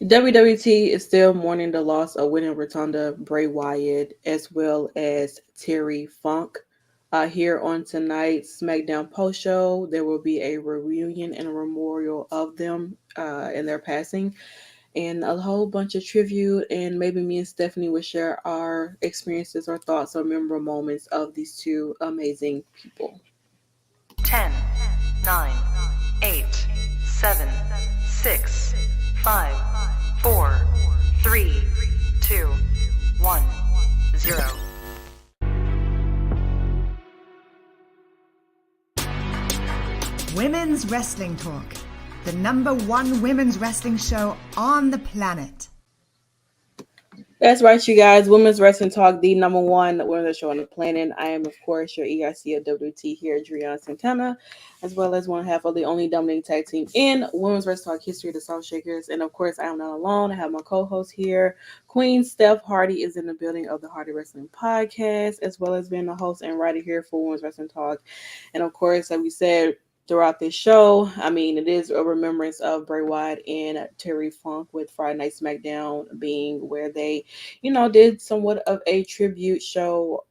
WWT is still mourning the loss of winning Rotunda Bray Wyatt as well as Terry Funk. Here on tonight's SmackDown post show, there will be a reunion and a memorial of them and their passing, and a whole bunch of tribute. And maybe me and Stephanie will share our experiences or thoughts or memorable moments of these two amazing people. 10, 9, 8, 7, 6, 5, 4, 3, 2, 1, 0. Women's Wrestling Talk, the #1 women's wrestling show on the planet. That's right, you guys. Women's Wrestling Talk, the #1 women's show on the planet. I am, of course, your EIC of WT here, Adriana Santana, as well as one half of the only dominating tag team in women's wrestling talk history, the South Shakers. And of course, I am not alone. I have my co-host here, Queen Steph Hardy, is in the building of the Hardy Wrestling Podcast, as well as being the host and writer here for Women's Wrestling Talk. And of course, like we said, throughout this show, I mean, it is a remembrance of Bray Wyatt and Terry Funk, with Friday Night SmackDown being where they, did somewhat of a tribute show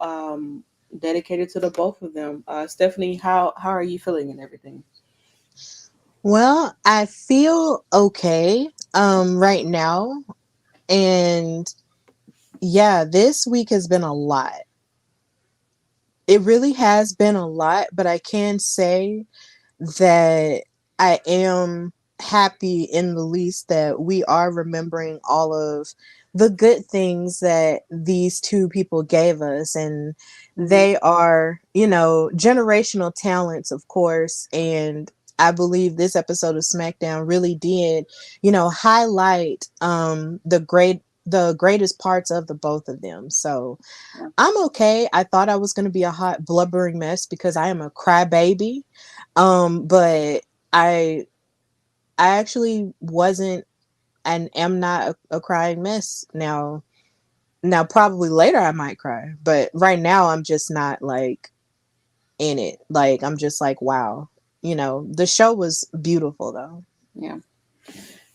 dedicated to the both of them. Stephanie, how are you feeling and everything? Well, I feel okay right now. And yeah, this week has been a lot. It really has been a lot, but I can say that I am happy in the least that we are remembering all of the good things that these two people gave us. And they are, generational talents, of course. And I believe this episode of SmackDown really did, highlight the greatest parts of the both of them. So I'm okay. I thought I was going to be a hot blubbering mess because I am a crybaby. But I actually wasn't and am not a crying mess now. Now probably later I might cry, but right now I'm just not like in it. Like I'm just like, wow. The show was beautiful though. Yeah,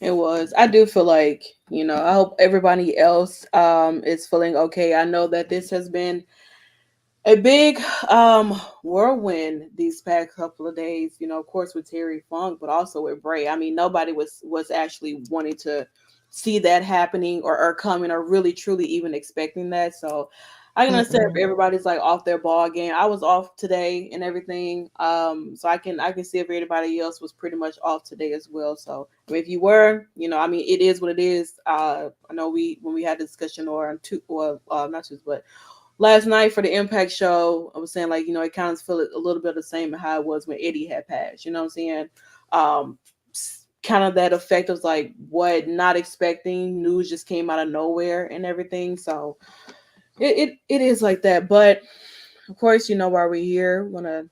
it was. I do feel like, I hope everybody else is feeling okay. I know that this has been a big whirlwind these past couple of days, of course with Terry Funk, but also with Bray. I mean, nobody was actually wanting to see that happening, or coming, or really truly even expecting that. So I can understand if Mm-mm. everybody's like off their ball game. I was off today and everything. So I can see if everybody else was pretty much off today as well. So I mean, if you were, I mean, it is what it is. I know when we had a discussion, or on two, or not two, but last night for the Impact show, I was saying, like, it kind of feel a little bit the same as how it was when Eddie had passed. You know what I'm saying? Um, Kind of that effect of like what not expecting, news just came out of nowhere and everything. So it is like that. But of course, why we're here. Want to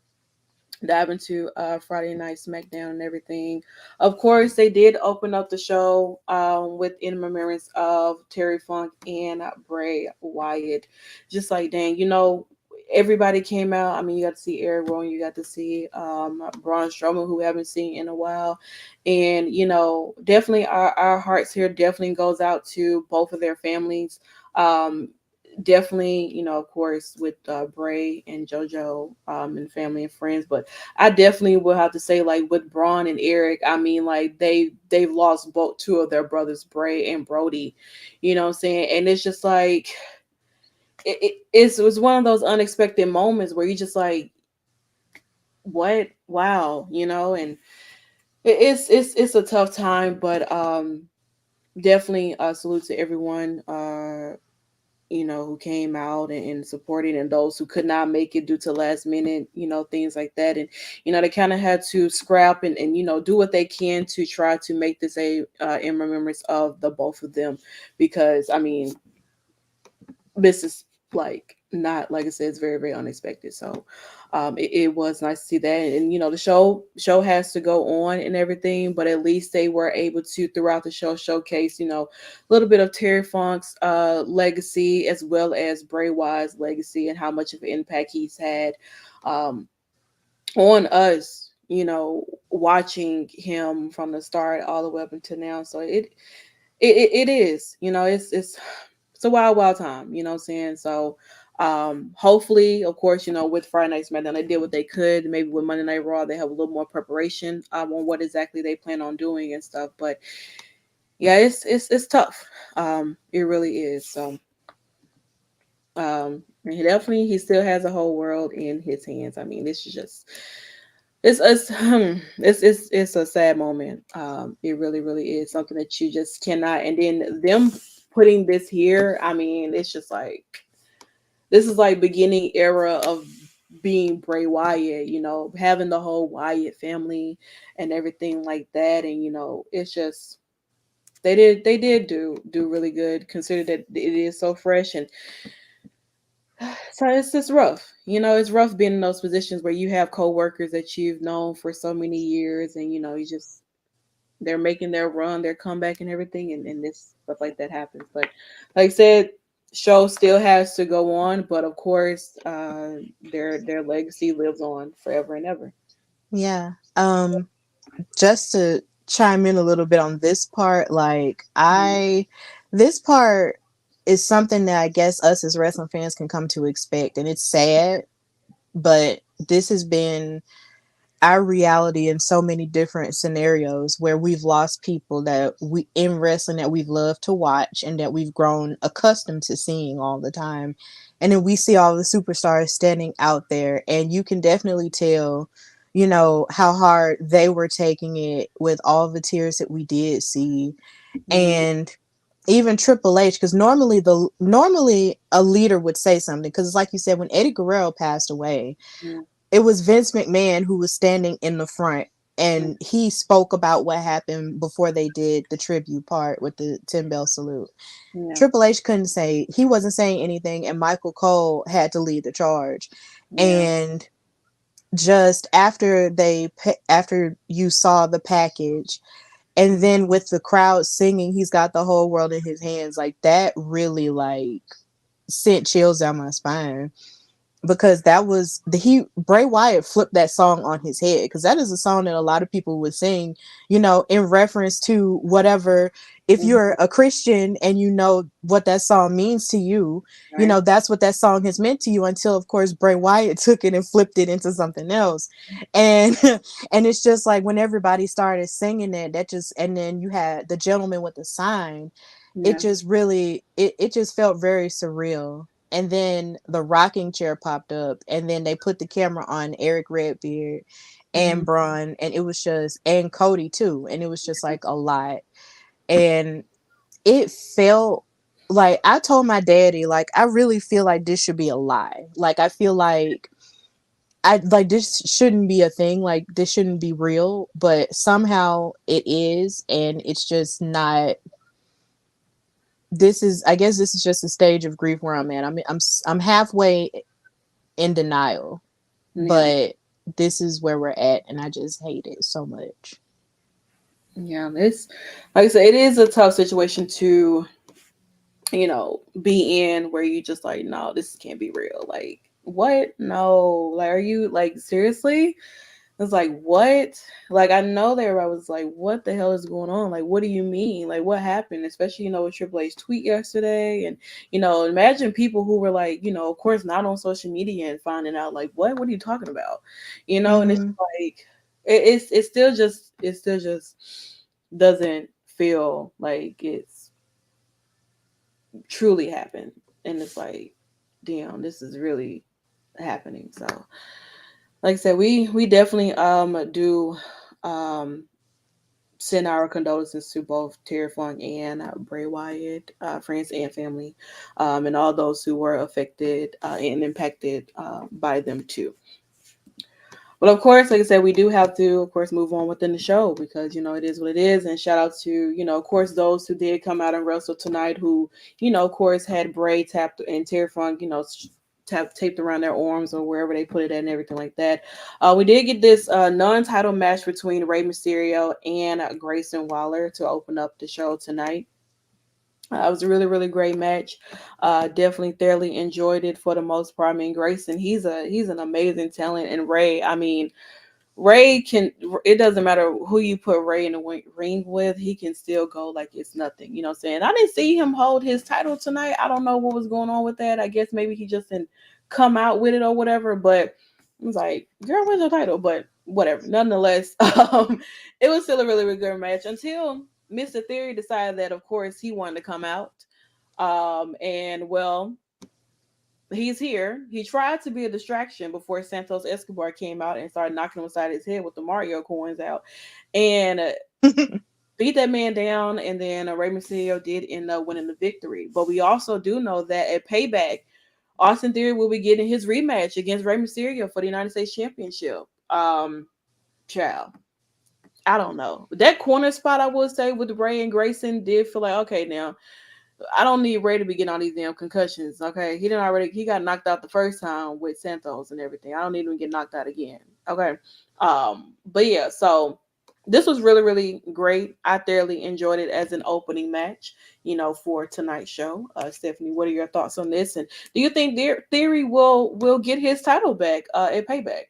dive into Friday Night SmackDown and everything. Of course, they did open up the show with in remembrance of Terry Funk and Bray Wyatt. Just like, dang, everybody came out. I mean, you got to see Eric Rowan, you got to see Braun Strowman, who we haven't seen in a while. And, definitely our hearts here definitely goes out to both of their families. Um, Definitely, of course, with Bray and JoJo and family and friends, but I definitely will have to say, like, with Braun and Eric, I mean, like, they've lost both two of their brothers, Bray and Brody. You know what I'm saying? And it's just like it was one of those unexpected moments where you just like, what? Wow, and it's a tough time, but definitely salute to everyone who came out and supported, and those who could not make it due to last minute, things like that. And, they kind of had to scrap and do what they can to try to make this a in remembrance of the both of them. Because, I mean, this is like not, like I said, it's very, very unexpected. So it was nice to see that. And the show has to go on and everything, but at least they were able to, throughout the show, showcase a little bit of Terry Funk's legacy, as well as Bray Wyatt's legacy, and how much of an impact he's had um, on us, watching him from the start all the way up until now. So it is, it's a wild, wild time, you know what I'm saying? So hopefully, of course, with Friday Night SmackDown, they did what they could. Maybe with Monday Night Raw, they have a little more preparation on what exactly they plan on doing and stuff. But yeah, it's tough. It really is. So and he still has a whole world in his hands. I mean, it's just it's a sad moment. It really, really is something that you just cannot. And then them putting this here, I mean, it's just like this is like beginning era of being Bray Wyatt, having the whole Wyatt family and everything like that. And it's just they did do really good, consider that it is so fresh. And so it's just rough. It's rough being in those positions where you have coworkers that you've known for so many years, and you just they're making their run, their comeback, and everything, and this stuff like that happens. But like I said, show still has to go on, but of course, their legacy lives on forever and ever. Yeah. Just to chime in a little bit on this part, like Mhm. this part is something that I guess us as wrestling fans can come to expect, and it's sad, but this has been our reality in so many different scenarios where we've lost people that we in wrestling that we've loved to watch and that we've grown accustomed to seeing all the time. And then we see all the superstars standing out there, and you can definitely tell, how hard they were taking it with all the tears that we did see. Mhm. And even Triple H, because normally a leader would say something, because like you said, when Eddie Guerrero passed away, Yeah. it was Vince McMahon who was standing in the front, Yeah. and he spoke about what happened before they did the tribute part with the 10 bell salute. Yeah. Triple H he wasn't saying anything, and Michael Cole had to lead the charge. Yeah. And just after you saw the package, and then with the crowd singing, he's got the whole world in his hands, like that really like sent chills down my spine, because that was Bray Wyatt flipped that song on his head, because that is a song that a lot of people would sing, in reference to whatever. If Mhm. you're a Christian and you know what that song means to you, Right. that's what that song has meant to you, until of course Bray Wyatt took it and flipped it into something else. And and it's just like when everybody started singing it, that just, and then you had the gentleman with the sign, it Yeah. just really, it just felt very surreal. And then the rocking chair popped up, and then they put the camera on Eric Redbeard and Mhm. Braun, and it was just, and Cody too, and it was just like a lot. And it felt like, I told my daddy, like, I really feel like this should be a lie. Like, I feel like this shouldn't be a thing, like this shouldn't be real, but somehow it is, and it's just not. I guess this is just a stage of grief where I'm at. I mean, I'm halfway in denial, Yeah. but this is where we're at, and I just hate it so much. Yeah. It's like I said, it is a tough situation to be in, where you just like, no, this can't be real. Like, what? No, like, are you like seriously? It's like, what? Like, I know that everybody was like, what the hell is going on? Like, what do you mean? Like, what happened? Especially, with Triple H tweet yesterday. And, imagine people who were like, of course, not on social media and finding out, like, what are you talking about? And it's Mm-hmm. like, it still just doesn't feel like it's truly happened. And it's like, damn, this is really happening. So, like I said, we definitely do um send our condolences to both Terry Funk and Bray Wyatt, friends and family, and all those who were affected and impacted by them too. But of course, like I said, we do have to, of course, move on within the show, because it is what it is. And shout out to, of course, those who did come out and wrestle tonight, who, of course, had Bray tapped and Terry Funk, taped around their arms or wherever they put it at and everything like that. We did get this non-title match between Rey Mysterio and Grayson Waller to open up the show tonight. It was a really, really great match. Definitely thoroughly enjoyed it for the most part. I mean, Grayson, he's an amazing talent, and Ray, I mean, Ray can. It doesn't matter who you put Ray in the ring with. He can still go like it's nothing. You know what I'm saying? I didn't see him hold his title tonight. I don't know what was going on with that. I guess maybe he just didn't come out with it or whatever. But I was like, girl, where's your title? But whatever. Nonetheless, it was still a really, really good match until Mr. Theory decided that, of course, he wanted to come out. And well, he's here. He tried to be a distraction before Santos Escobar came out and started knocking him inside his head with the Mario coins out, and beat that man down. And then Rey Mysterio did end up winning the victory. But we also do know that at Payback, Austin Theory will be getting his rematch against Rey Mysterio for the United States Championship. Child, I don't know. That corner spot, I would say, with Ray and Grayson did feel like, okay, now I don't need Ray to be getting all these damn concussions. Okay, he got knocked out the first time with Santos and everything. I don't need him to get knocked out again. Okay, but yeah, so this was really really great. I thoroughly enjoyed it as an opening match. For tonight's show. Stephanie, what are your thoughts on this? And do you think Theory will get his title back at Payback?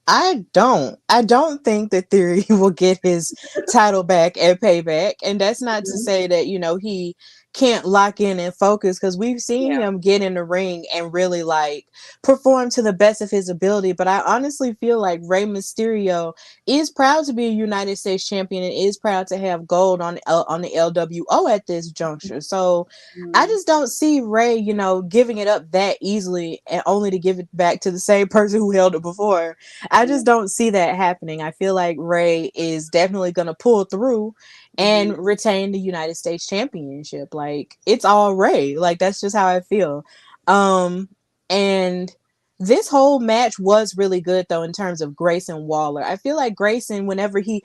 I don't. I don't think that Theory will get his title back at Payback. And that's not to Mhm. say that, he can't lock in and focus, because we've seen Yeah. him get in the ring and really like perform to the best of his ability. But I honestly feel like Rey Mysterio is proud to be a United States champion and is proud to have gold on the LWO at this juncture. So I Mhm. just don't see Ray, giving it up that easily and only to give it back to the same person who held it before. I Yeah. just don't see that happening. I feel like Ray is definitely going to pull through and Mhm. retain the United States Championship. Like, it's all Ray. Like, that's just how I feel. And this whole match was really good though in terms of Grayson Waller. I feel like Grayson, whenever he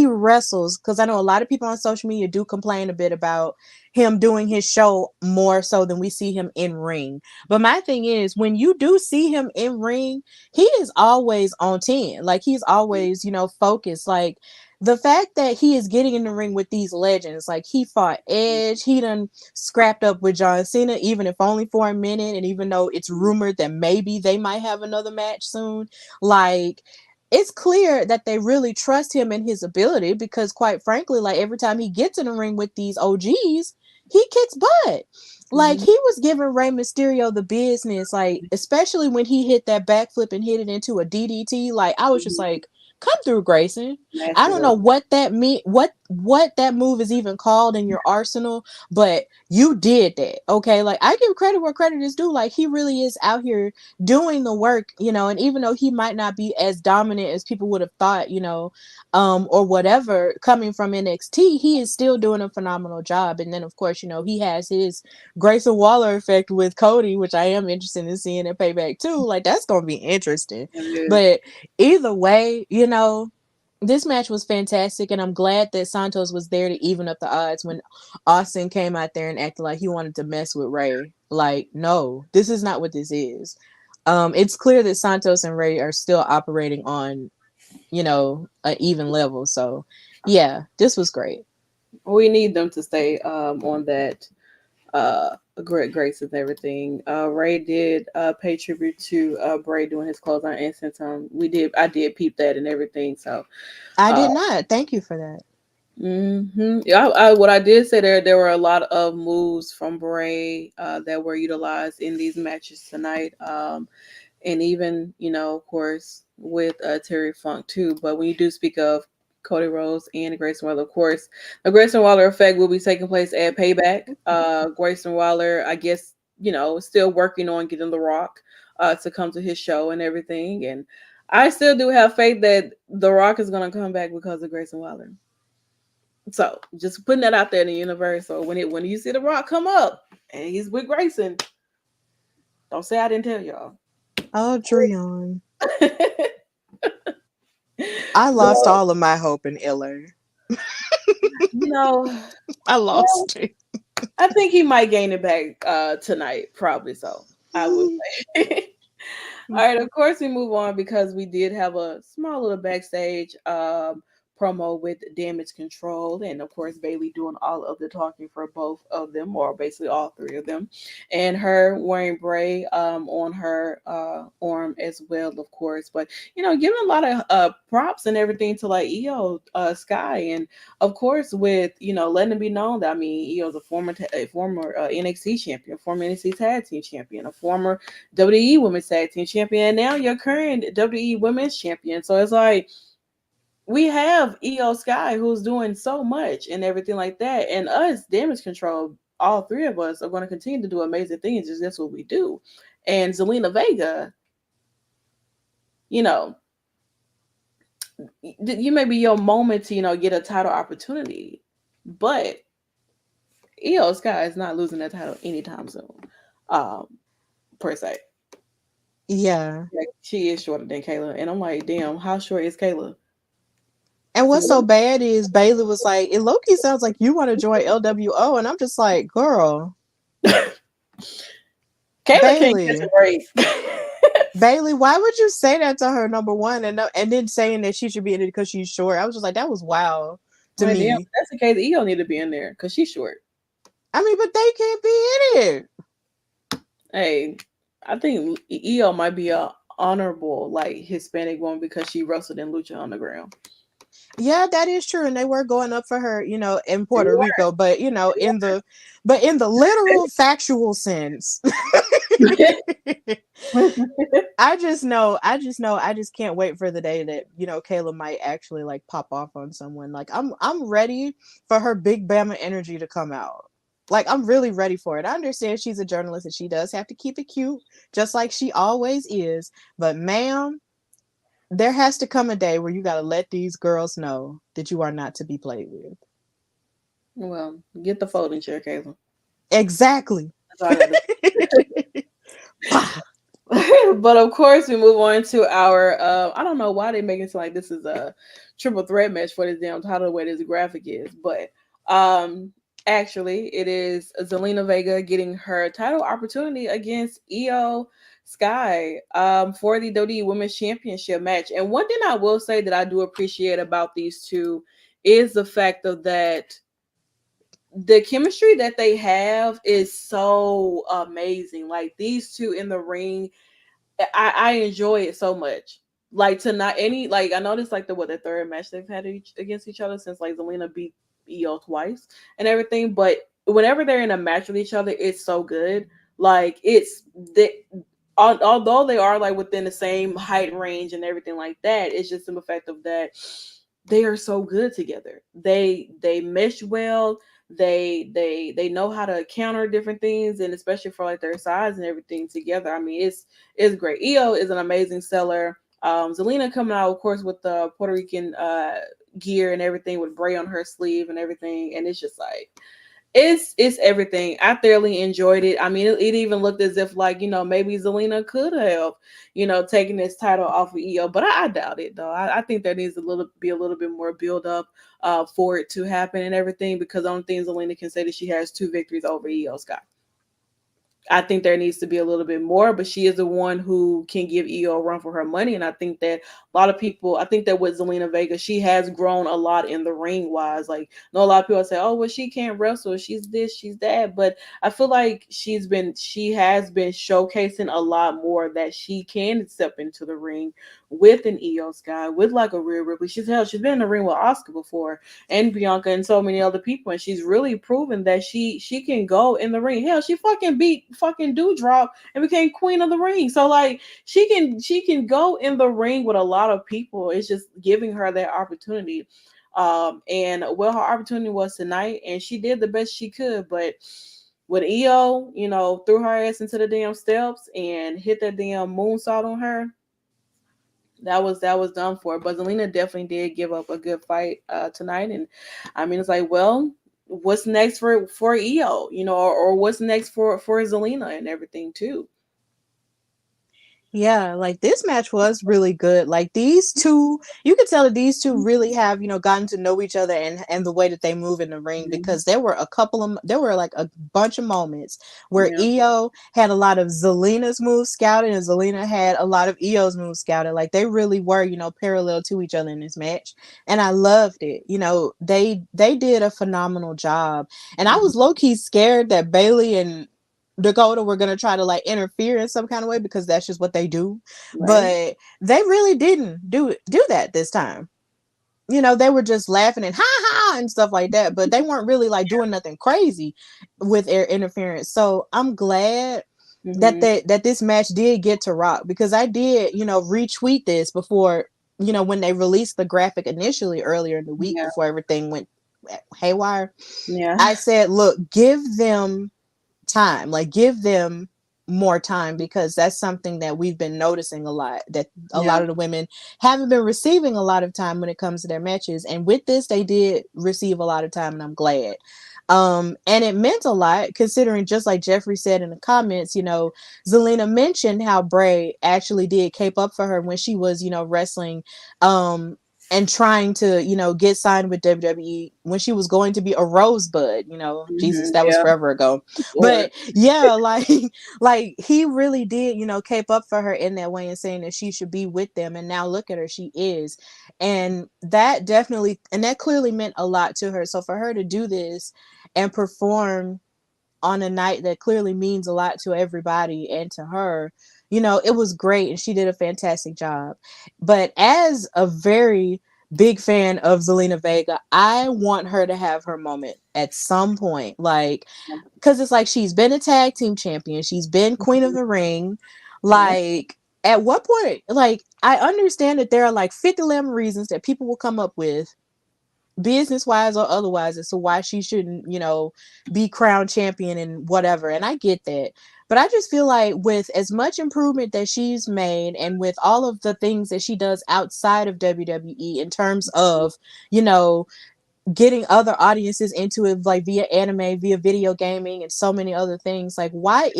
wrestles, because I know a lot of people on social media do complain a bit about him doing his show more so than we see him in ring. But my thing is, when you do see him in ring, he is always on 10. Like, he's always, focused. Like, the fact that he is getting in the ring with these legends, like he fought Edge, he done scrapped up with John Cena, even if only for a minute, and even though it's rumored that maybe they might have another match soon, like, it's clear that they really trust him and his ability, because quite frankly, like, every time he gets in the ring with these OGs, he kicks butt. Like, Mhm. he was giving Rey Mysterio the business, like, especially when he hit that backflip and hit it into a DDT. Like, I was just Mhm. like, come through, Grayson. I Nasty don't know work. what that mean, what that move is even called in your arsenal, but you did that. Okay, like, I give credit where credit is due. Like, he really is out here doing the work, and even though he might not be as dominant as people would have thought, or whatever, coming from NXT, he is still doing a phenomenal job. And then, of course, he has his Grayson Waller effect with Cody, which I am interested in seeing at Payback too. Like, that's gonna be interesting. It is. But either way, this match was fantastic, and I'm glad that Santos was there to even up the odds when Austin came out there and acted like he wanted to mess with Ray. Like, no, this is not what this is. It's clear that Santos and Ray are still operating on, an even level. So, yeah, this was great. We need them to stay on that great grace and everything. Ray did pay tribute to Bray doing his clothesline and sent him. I did peep that and everything. So I uh did not. Thank you for that. Yeah, what I did say there were a lot of moves from Bray that were utilized in these matches tonight. And even of course with Terry Funk too. But when you do speak of Cody Rhodes and Grayson Waller, of course, the Grayson Waller effect will be taking place at Payback. Grayson Waller, I guess, still working on getting The Rock to come to his show and everything. And I still do have faith that The Rock is going to come back because of Grayson Waller. So just putting that out there in the universe. So when you see The Rock come up and he's with Grayson, don't say I didn't tell y'all. Oh, Dreon. So I lost all of my hope in Iller. you know, I well, lost it. I think he might gain it back tonight, probably so. I would say. All right, of course we move on because we did have a small little backstage promo with Damage Control, and of course Bailey doing all of the talking for both of them, or basically all three of them, and her wearing Bray on her arm as well, of course. But giving a lot of props and everything to like Iyo Sky, and of course with letting it be known that Iyo's a former NXT champion, former NXT Tag Team champion, a former WWE Women's Tag Team champion, and now your current WWE Women's Champion. So it's like we have Iyo Sky who's doing so much and everything like that, and us, Damage Control, all three of us are going to continue to do amazing things. Just that's what we do. And Zelina Vega, you know, you may be your moment to get a title opportunity, but Iyo Sky is not losing that title anytime soon, per se. Yeah. Like, she is shorter than Kayla, and I'm like, damn, how short is Kayla? And what's so bad is Bailey was like, it low-key sounds like you want to join LWO. And I'm just like, girl. Kayla can't Bailey. catch a break. Bailey, why would you say that to her, number one? And then saying that she should be in it because she's short. I was just like, that was wild to me. Damn, that's the case. Iyo need to be in there because she's short. I mean, but they can't be in it. Hey, I think Iyo might be a honorable like Hispanic woman because she wrestled in Lucha Underground. Yeah, that is true, and they were going up for her, in Puerto Rico, but in the literal factual sense, I just can't wait for the day that Kayla might actually like pop off on someone. Like I'm ready for her big Bama energy to come out. Like I'm really ready for it. I understand she's a journalist and she does have to keep it cute, just like she always is. But ma'am, there has to come a day where you got to let these girls know that you are not to be played with. Well, get the folding chair, Kayla. Exactly. But of course, we move on to our. I don't know why they make it sound like this is a triple threat match for this damn title the way this graphic is, but actually, it is Zelina Vega getting her title opportunity against Iyo Sky for the WWE Women's Championship match. And one thing I will say that I do appreciate about these two is the fact of that the chemistry that they have is so amazing. Like these two in the ring, I enjoy it so much. Like to not any like I noticed like the third match they've had against each other since like Zelina beat Iyo twice and everything. But whenever they're in a match with each other, it's so good. Like it's although they are like within the same height range and everything like that, it's just the effect of that they are so good together. They mesh well. They know how to counter different things, and especially for like their size and everything together. I mean, it's great. Iyo is an amazing seller. Zelina coming out, of course, with the Puerto Rican gear and everything with Bray on her sleeve and everything, and it's just like it's everything. I thoroughly enjoyed it. I mean, it even looked as if like maybe Zelina could have taken this title off of Iyo, but I doubt it though. I think there needs be a little bit more build up for it to happen and everything, because the only thing Zelina can say that she has 2 victories over Iyo Sky. I think there needs to be a little bit more, but she is the one who can give Iyo a run for her money. And I think that a lot of people, I think that with Zelina Vega, she has grown a lot in the ring wise. Like, a lot of people say, oh, well, she can't wrestle. She's this, she's that. But I feel like she has been showcasing a lot more that she can step into the ring with an Iyo Sky, with like a Rhea Ripley. She's been in the ring with Asuka before and Bianca and so many other people. And she's really proven that she can go in the ring. Hell, she fucking beat fucking Doudrop and became queen of the ring. So like she can go in the ring with a lot of people. It's just giving her that opportunity. And well, her opportunity was tonight, and she did the best she could. But with Iyo, threw her ass into the damn steps and hit that damn moonsault on her, that was done for. But Zelina definitely did give up a good fight tonight. And I mean, it's like, well, what's next for Iyo, or what's next for Zelina and everything too. Yeah, like this match was really good. Like these two, you could tell that these two really have, gotten to know each other and the way that they move in the ring, Mhm. because there were like a bunch of moments where Yeah. Iyo had a lot of Zelina's moves scouted and Zelina had a lot of Io's moves scouted. Like they really were, parallel to each other in this match. And I loved it. They did a phenomenal job. And I was low key scared that Bailey and Dakota were gonna try to like interfere in some kind of way, because that's just what they do. Right. But they really didn't do that this time. They were just laughing and ha ha and stuff like that, but they weren't really like doing nothing crazy with their interference. So I'm glad that Mhm. that this match did get to rock, because I did, retweet this before, when they released the graphic initially earlier in the week Yeah. before everything went haywire. Yeah. I said, look, give them time, like give them more time, because that's something that we've been noticing a lot, that a Yeah. lot of the women haven't been receiving a lot of time when it comes to their matches, and with this they did receive a lot of time, and I'm glad. And it meant a lot, considering, just like Jeffrey said in the comments, Zelina mentioned how Bray actually did cape up for her when she was, wrestling, and trying to, get signed with WWE when she was going to be a Rosebud. Jesus, that was Yeah. forever ago. Lord. But yeah, like like he really did, cape up for her in that way, and saying that she should be with them. And now look at her, she is. And that clearly meant a lot to her. So for her to do this and perform on a night that clearly means a lot to everybody and to her, it was great, and she did a fantastic job. But as a very big fan of Zelina Vega, I want her to have her moment at some point. Like, because it's like she's been a tag team champion, she's been Queen of the Ring. Yeah. Like, at what point, like, I understand that there are like 50 lemon reasons that people will come up with, business wise or otherwise, as to why she shouldn't, be crowned champion and whatever. And I get that. But I just feel like, with as much improvement that she's made, and with all of the things that she does outside of WWE in terms of, you know, getting other audiences into it, like via anime, via video gaming, and so many other things, like why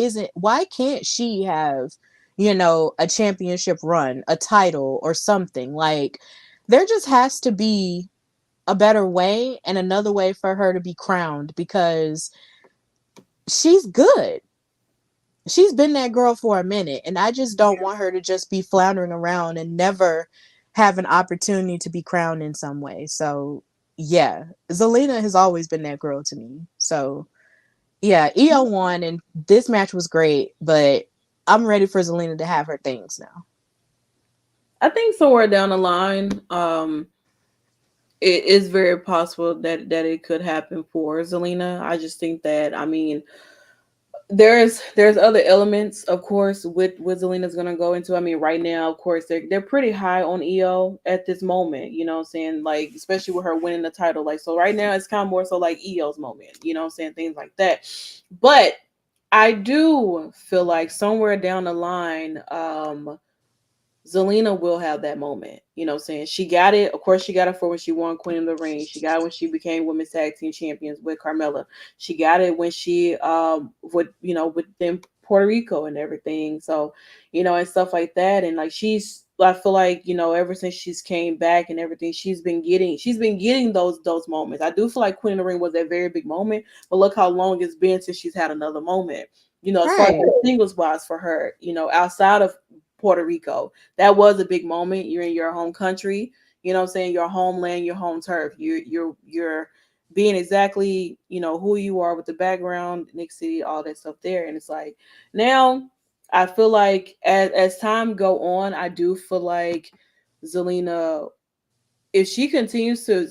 can't she have, a championship run, a title or something? Like, there just has to be a better way and another way for her to be crowned, because she's good. She's been that girl for a minute, and I just don't want her to just be floundering around and never have an opportunity to be crowned in some way. So yeah, Zelina has always been that girl to me. So yeah, Iyo won, and this match was great, but I'm ready for Zelina to have her things now. I think somewhere down the line, it is very possible that it could happen for Zelina. I just think that, I mean, there's other elements, of course, with Zelina's gonna go into. I mean, right now, of course, they're pretty high on Iyo at this moment. You know what I'm saying? Like, especially with her winning the title. Like, so right now it's kind of more so like Iyo's moment. You know what I'm saying? Things like that. But I do feel like somewhere down the line, Zelina will have that moment. You know what I'm saying? She got it. Of course, she got it for when she won Queen of the Ring. She got it when she became Women's Tag Team Champions with Carmella. She got it when she with them Puerto Rico and everything. So, and stuff like that. And like, I feel like, ever since she's came back and everything, she's been getting those moments. I do feel like Queen of the Ring was that very big moment, but look how long it's been since she's had another moment. As far as Right. singles wise for her, outside of Puerto Rico, that was a big moment. You're in your home country, you know what I'm saying, your homeland, your home turf. You're being exactly, who you are, with the background, Nick City, all that stuff there. And it's like, now I feel like as time go on, I do feel like Zelina, if she continues to,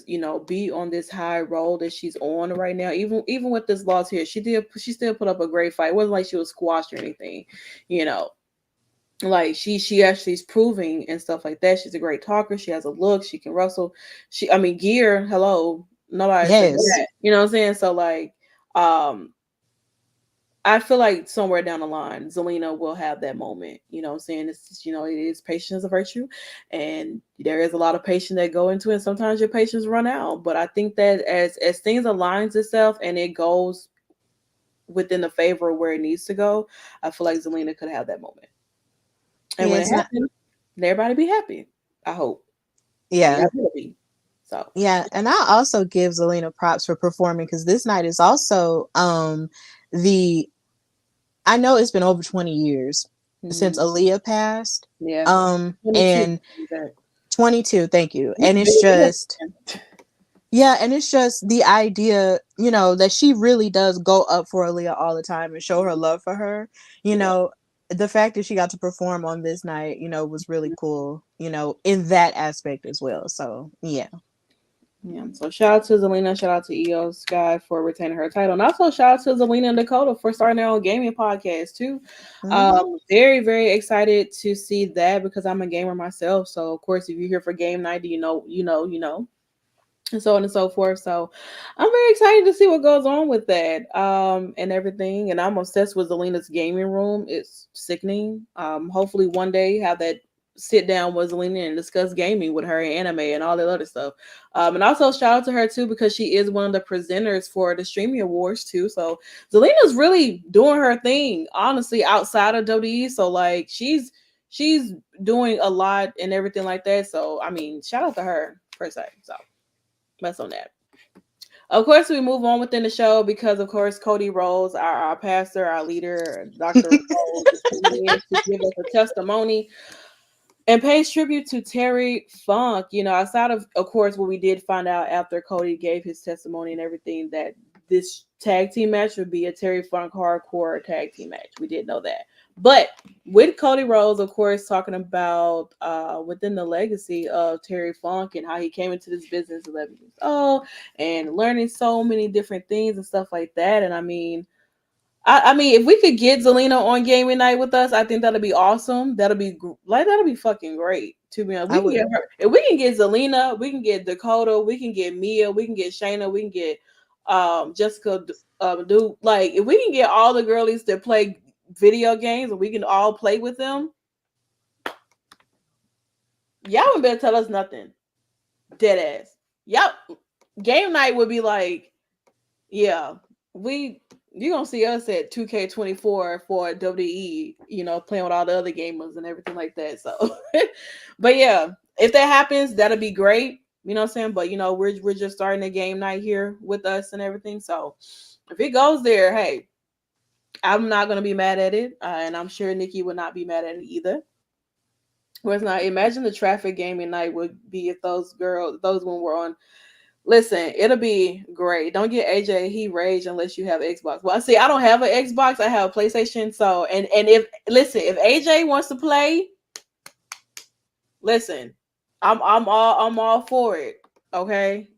be on this high roll that she's on right now, even with this loss here, she still put up a great fight. It wasn't like she was squashed or anything, you know like she actually is proving and stuff like that. She's a great talker. She has a look. She can wrestle. I mean, gear. Hello, nobody said Yes. that. You know what I'm saying? So like, um, I feel like somewhere down the line, Zelina will have that moment. You know what I'm saying? It's just, it is patience a virtue, and there is a lot of patience that go into it. Sometimes your patience run out, but I think that as things aligns itself and it goes within the favor of where it needs to go, I feel like Zelina could have that moment. And Yeah, when it it's not. happens, everybody be happy. I hope. I mean, Yeah, I will be. So yeah, and I also give Zelina props for performing because this night is also the I know it's been over 20 years since mhm. Aaliyah passed. Yeah. 22. And 22, thank you. You And it's big up, just man. yeah, and it's just the idea, that she really does go up for Aaliyah all the time and show her love for her. You Yeah. know, the fact that she got to perform on this night, was really cool, in that aspect as well. So, yeah. Yeah. So shout out to Zelina, shout out to Iyo Sky for retaining her title. And also shout out to Zelina and Dakota for starting their own gaming podcast too. Hmm. Very, very excited to see that because I'm a gamer myself. So of course if you're here for game night, you know. And so on and so forth. So I'm very excited to see what goes on with that and everything. And I'm obsessed with Zelina's gaming room. It's sickening. Hopefully one day have that sit down with Zelina and discuss gaming with her and anime and all that other stuff. And also shout out to her too because she is one of the presenters for the streaming awards too. So Zelina's really doing her thing, honestly, outside of WWE. So like she's doing a lot and everything like that. So I mean, shout out to her per se. So that's on that. Of course, we move on within the show because, of course, Cody Rhodes, our pastor, our leader, Dr. Rhodes, is coming in to give us a testimony and pays tribute to Terry Funk. Outside of course, what we did find out after Cody gave his testimony and everything that this tag team match would be a Terry Funk hardcore tag team match. We did know that. But with Cody Rhodes, of course, talking about within the legacy of Terry Funk and how he came into this business 11 years old and learning so many different things and stuff like that. And I mean, if we could get Zelina on gaming night with us, I think that'll be awesome. That'll be fucking great. To be honest, I we can would. get her. If we can get Zelina, we can get Dakota, we can get Mia, we can get Shayna, we can get Jessica. Do like if we can get all the girlies that play video games and we can all play with them, y'all wouldn't better tell us nothing. Dead ass. Yep. Game night would be like, yeah, we you're gonna see us at 2K24 for WWE, playing with all the other gamers and everything like that. So but yeah, if that happens, that'll be great. You know what I'm saying? But we're just starting a game night here with us and everything. So if it goes there, hey, I'm not gonna be mad at it. And I'm sure Nikki would not be mad at it either. Whereas now imagine the traffic gaming night would be if those women were on. Listen, it'll be great. Don't get AJ he rage unless you have Xbox. Well, see, I don't have an Xbox. I have a PlayStation. So, and if AJ wants to play, listen, I'm all for it. Okay.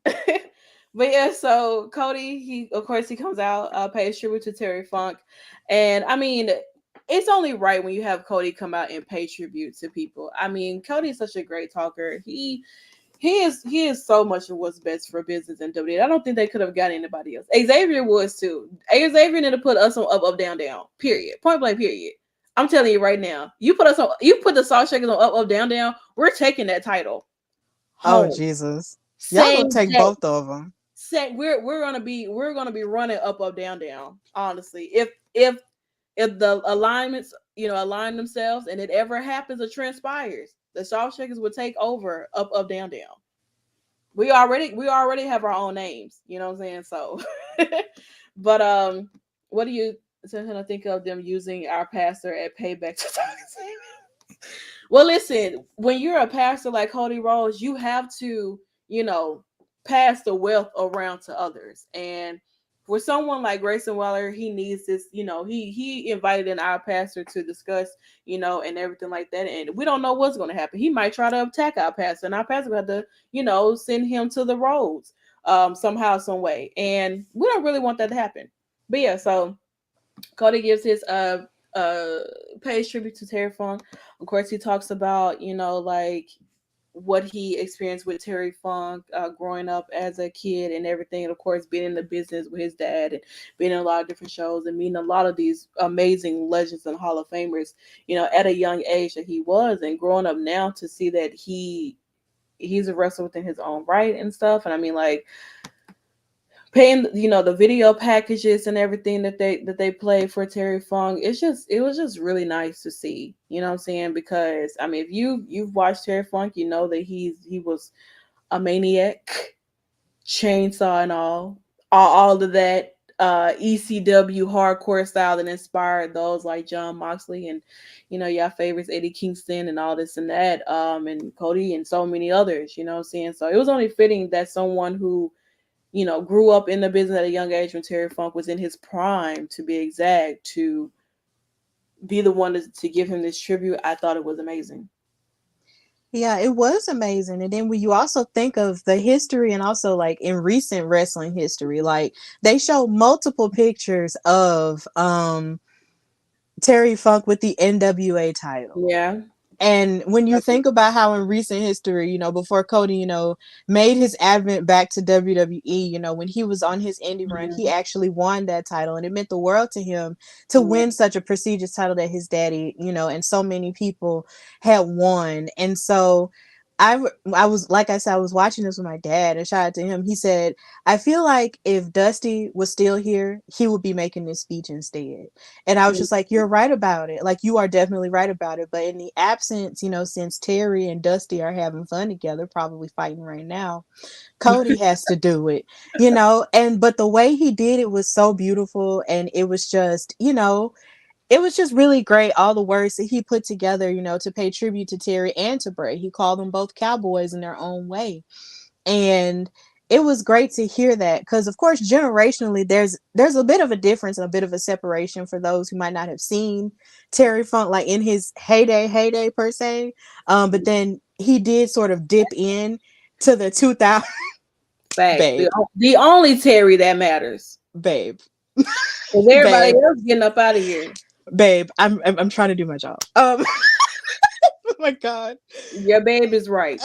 But yeah, so Cody, he of course he comes out, pays tribute to Terry Funk, and I mean, it's only right when you have Cody come out and pay tribute to people. I mean, Cody is such a great talker. He is so much of what's best for business in WWE. I don't think they could have got anybody else. Xavier was too. Xavier need to put us on up, up, down, down. Period. Point blank. Period. I'm telling you right now. You put us on. You put the Salt Shakers on up, up, down, down. We're taking that title Oh, home. Jesus. Y'all gonna Same take day. both of them. We're gonna be running up, up, down, down. Honestly, if the alignments align themselves and it ever happens or transpires, the Salt Shakers would take over up, up, down, down. We already have our own names, you know what I'm saying? So but what do you think of them using our pastor at payback to talk? Well, listen, when you're a pastor like Cody Rhodes, you have to, pass the wealth around to others. And for someone like Grayson Waller, he needs this, he invited in our pastor to discuss, and everything like that. And we don't know what's going to happen. He might try to attack our pastor, and our pastor will have to, send him to the roads somehow, some way. And we don't really want that to happen. But yeah, so Cody gives his pays tribute to Terry Funk. Of course, he talks about like what he experienced with Terry Funk growing up as a kid and everything. And of course, being in the business with his dad and being in a lot of different shows and meeting a lot of these amazing legends and Hall of Famers, at a young age that he was, and growing up now to see that he's a wrestler within his own right and stuff. And I mean, like, paying, the video packages and everything that they play for Terry Funk. It was just really nice to see. You know what I'm saying? Because I mean, if you've watched Terry Funk, you know that he was a maniac, chainsaw and all of that ECW hardcore style that inspired those like John Moxley and your favorites Eddie Kingston and all this and that, and Cody and so many others. You know what I'm saying? So it was only fitting that someone who grew up in the business at a young age when Terry Funk was in his prime, to be exact, to be the one to give him this tribute. I thought it was amazing. Yeah, it was amazing. And then when you also think of the history and also like in recent wrestling history, like they show multiple pictures of Terry Funk with the NWA title. Yeah. And when you think about how in recent history, before Cody, made his advent back to WWE, when he was on his indie run, he actually won that title. And it meant the world to him to win such a prestigious title that his daddy, and so many people had won. And so I was, like I said, I was watching this with my dad, and shout out to him. He said, I feel like if Dusty was still here, he would be making this speech instead. And I was just like, you're right about it. Like, you are definitely right about it. But in the absence, since Terry and Dusty are having fun together, probably fighting right now, Cody has to do it, but the way he did it was so beautiful. And it was just, it was just really great. All the words that he put together, to pay tribute to Terry and to Bray. He called them both cowboys in their own way. And it was great to hear that, because of course generationally there's a bit of a difference and a bit of a separation for those who might not have seen Terry Funk like in his heyday per se, but then he did sort of dip in to the 2000. Facts. Babe, the only Terry that matters, babe. Because everybody else getting up out of here. Babe, I'm trying to do my job. Oh my god, your babe is right.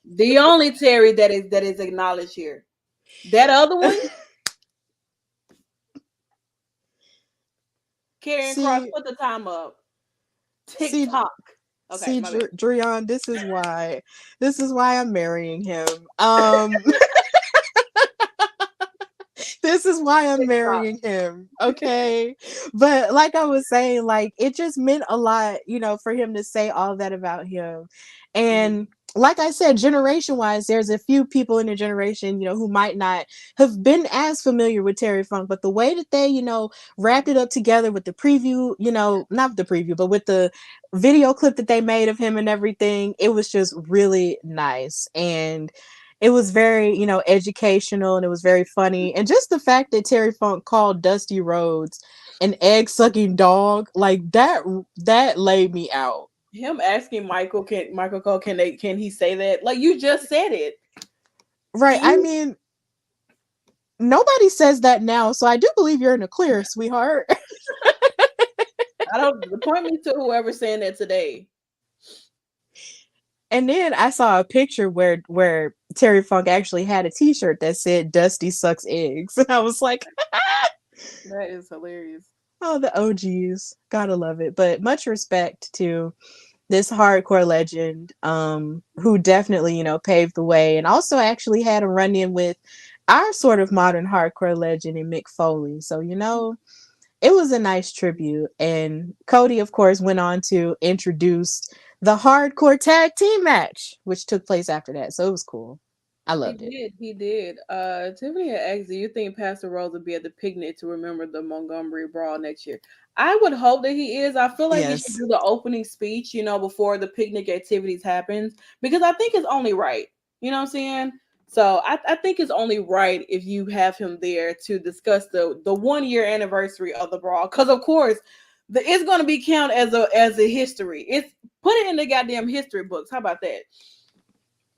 The only Terry that is acknowledged here. That other one, Karen Cross, put the time up. TikTok. Okay, Dreon, this is why I'm marrying him. This is why I'm marrying him. Okay. But like I was saying, like it just meant a lot, for him to say all that about him. And like I said, generation wise, there's a few people in the generation, who might not have been as familiar with Terry Funk, but the way that they, wrapped it up together with the preview, not the preview, but with the video clip that they made of him and everything, it was just really nice. And it was very, educational, and it was very funny. And just the fact that Terry Funk called Dusty Rhodes an egg-sucking dog, like that laid me out. Him asking Michael Cole, can he say that? Like, you just said it. Right. I mean, nobody says that now, so I do believe you're in the clear, sweetheart. Point me to whoever's saying that today. And then I saw a picture where Terry Funk actually had a t-shirt that said Dusty sucks eggs. And I was like, that is hilarious. Oh, the OGs. Gotta love it. But much respect to this hardcore legend, who definitely, paved the way, and also actually had a run-in with our sort of modern hardcore legend in Mick Foley. So, it was a nice tribute. And Cody, of course, went on to introduce the hardcore tag team match, which took place after that. So it was cool. I loved it. He did. Tiffany had asked, do you think Pastor Rose will be at the picnic to remember the Montgomery Brawl next year? I would hope that he is. I feel like he should do the opening speech, before the picnic activities happens, because I think it's only right. You know what I'm saying? So I think it's only right if you have him there to discuss the 1 year anniversary of the Brawl, because of course it's going to be counted as a history. It's put it in the goddamn history books. How about that?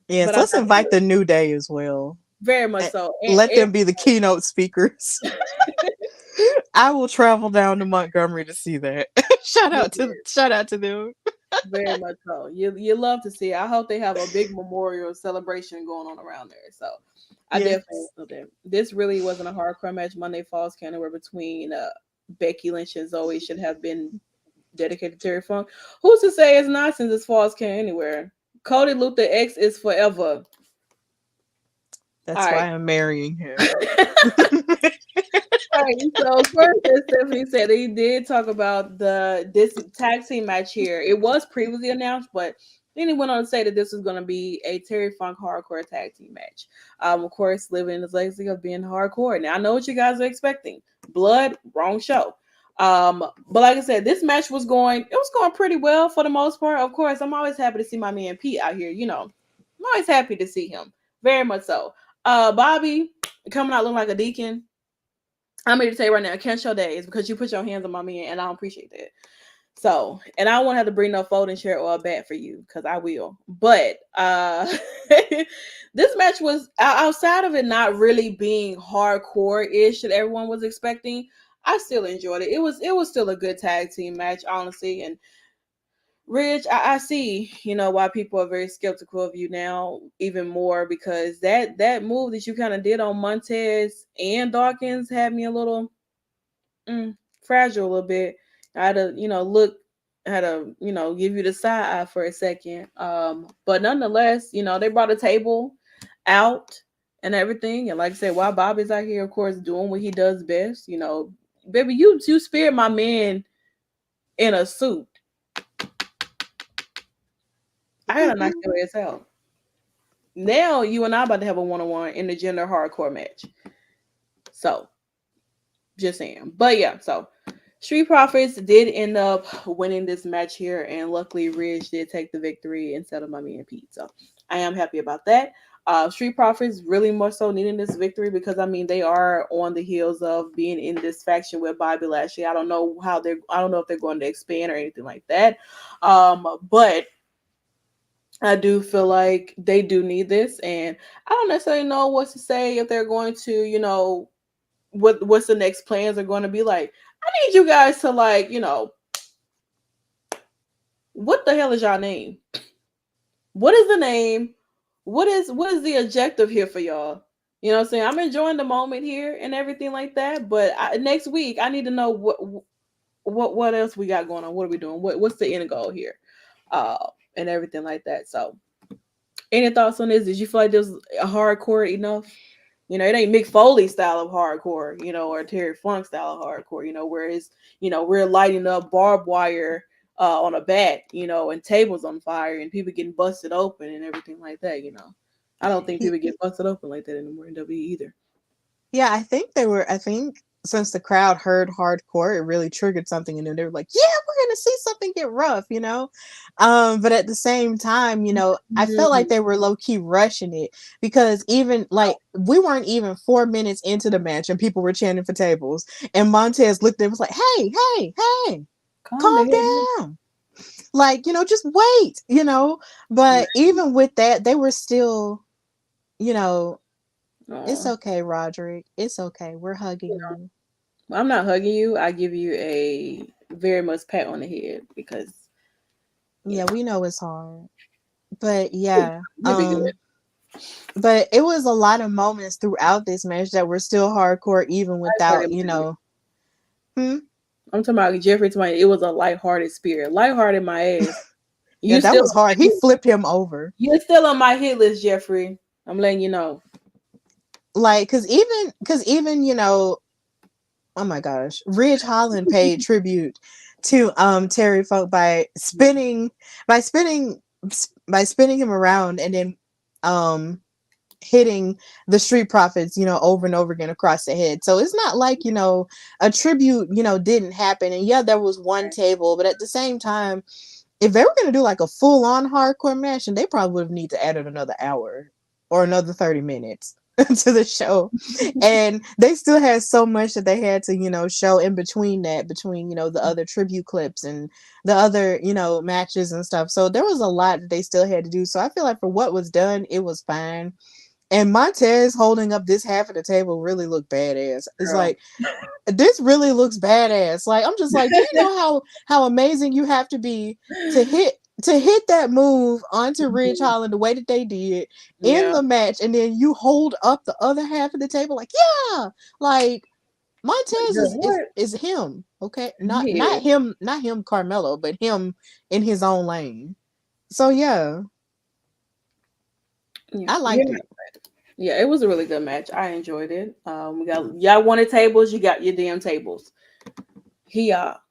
Yes, let's invite the New Day as well. Very much so. And let them be the keynote speakers. I will travel down to Montgomery to see that. Shout out to them. Very much so. You love to see it. I hope they have a big memorial celebration going on around there. So I definitely love that. This really wasn't a hardcore match. Monday Falls County, where between Becky Lynch and Zoe should have been dedicated to Terry Funk. Who's to say it's not, since it's Falls County anywhere? Cody Luther X is forever. That's All why right. I'm marrying him. All right, so first, as Stephanie said, he did talk about this tag team match here. It was previously announced, but then he went on to say that this was going to be a Terry Funk hardcore tag team match. Of course, living his legacy of being hardcore. Now, I know what you guys are expecting. Blood, wrong show. But like I said, this match was going pretty well for the most part. Of course, I'm always happy to see my man Pete out here. I'm always happy to see him. Very much so. Bobby coming out looking like a deacon. I'm here to tell you right now, can't show days because you put your hands on my man, and I don't appreciate that. So, and I won't have to bring no folding chair or a bat for you because I will. But this match was outside of it not really being hardcore-ish that everyone was expecting. I still enjoyed it. It was still a good tag team match, honestly. And Rich, I see, why people are very skeptical of you now, even more because that move that you kind of did on Montez and Dawkins had me a little fragile a little bit. I had to, give you the side eye for a second. But nonetheless, they brought a table out and everything. And like I said, while Bobby's out here, of course, doing what he does best, baby, you spared my man in a suit. I gotta knock your ass out. Now you and I about to have a one-on-one in the gender hardcore match. So, just saying. But yeah, so Street Profits did end up winning this match here, and luckily Ridge did take the victory instead of my man Pete. So I am happy about that. Street Profits really more so needing this victory because they are on the heels of being in this faction with Bobby Lashley. I don't know if they're going to expand or anything like that. But I do feel like they do need this, and I don't necessarily know what to say if they're going to, what's the next plans are going to be like. I need you guys to what the hell is y'all name? What is the name? What is the objective here for y'all? You know what I'm saying? I'm enjoying the moment here and everything like that, but next week I need to know what else we got going on. What are we doing? What's the end goal here? And everything like that. So, any thoughts on this? Did you feel like this was hardcore enough? It ain't Mick Foley style of hardcore, or Terry Funk style of hardcore, whereas, we're lighting up barbed wire on a bat, and tables on fire and people getting busted open and everything like that. I don't think people get busted open like that anymore in WWE either. Yeah, I think since the crowd heard hardcore, it really triggered something in them. They were like, yeah, we're gonna see something get rough. But at the same time, I felt like they were low-key rushing it because even like we weren't even 4 minutes into the match and people were chanting for tables. And Montez looked at him and was like, hey, calm down. Like, just wait, But even with that, they were still, it's okay, Roderick. It's okay. We're hugging you. I'm not hugging you. I give you a very much pat on the head because yeah, we know it's hard. But yeah. You'll be good. But it was a lot of moments throughout this match that were still hardcore even without, I'm talking about Jeffrey tonight. It was a lighthearted spirit. Lighthearted my ass. Yeah, that was hard. He flipped him over. You're still on my hit list, Jeffrey. I'm letting you know. Like, cause even, oh my gosh, Ridge Holland paid tribute to Terry Funk by spinning him around and then hitting the Street Profits, over and over again across the head. So it's not like, a tribute, didn't happen. And yeah, there was one table, but at the same time, if they were going to do like a full on hardcore match, then they probably would have need to add another hour or another 30 minutes to the show. And they still had so much that they had to, show in between that, the other tribute clips and the other, matches and stuff. So there was a lot that they still had to do. So I feel like for what was done, it was fine. And Montez holding up this half of the table really looked badass. It's like, this really looks badass. Like, I'm just like, do you know how amazing you have to be to hit that move onto Ridge Holland the way that they did in the match, and then you hold up the other half of the table like, yeah, like Montez is him, okay? Not him Carmelo, but him in his own lane. So yeah. I liked it. Yeah, it was a really good match. I enjoyed it. We got y'all wanted tables, you got your damn tables. He That's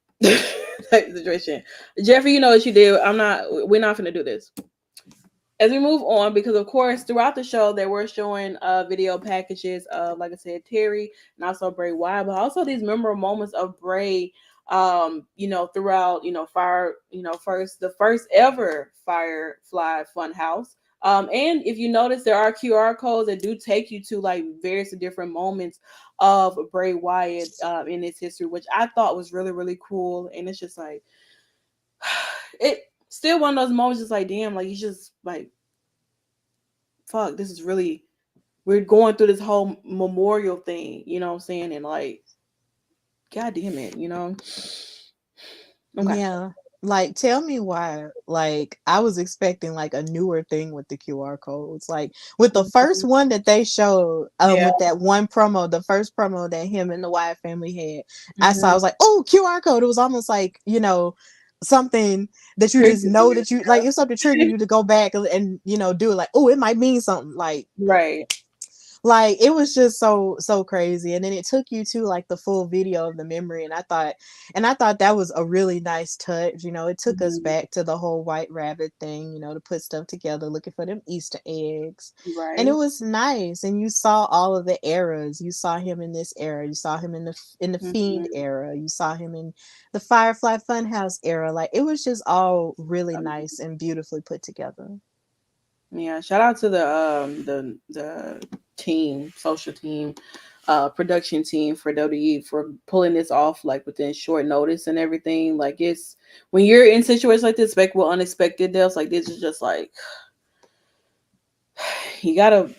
the situation. Jeffrey, you know what you did. We're not gonna do this. As we move on, because of course throughout the show they were showing video packages of, like I said, Terry and also Bray Wyatt, but also these memorable moments of Bray, throughout, fire, first the first ever Firefly Funhouse. And if you notice, there are QR codes that do take you to like various different moments of Bray Wyatt in his history, which I thought was really, really cool. And it's just like it still one of those moments, just like damn, like you just like fuck, this is really, we're going through this whole memorial thing, you know what I'm saying? And like, god damn it, Okay. Yeah. Like, tell me why. Like, I was expecting like a newer thing with the QR codes. Like with the first one that they showed, Yeah. with that one promo, the first promo that him and the Wyatt family had, I saw, I Mm-hmm. was like, oh, QR code. It was almost like, something that you just know that you like, it's something to trigger you to go back and do it, like, oh, it might mean something. Right. Like it was just so crazy, and then it took you to like the full video of the memory, and I thought that was a really nice touch. It took us Mhm. back to the whole white rabbit thing, to put stuff together, looking for them Easter eggs. And it Right. was nice, and you saw all of the eras. You saw him in this era, you saw him in the Fiend Mm-hmm. era, you saw him in the Firefly Funhouse era. Like it was just all really nice and beautifully put together. Yeah, shout out to the team, social team, production team for WWE for pulling this off like within short notice and everything. Like it's when you're in situations like this, like with unexpected deaths, like this is just like you gotta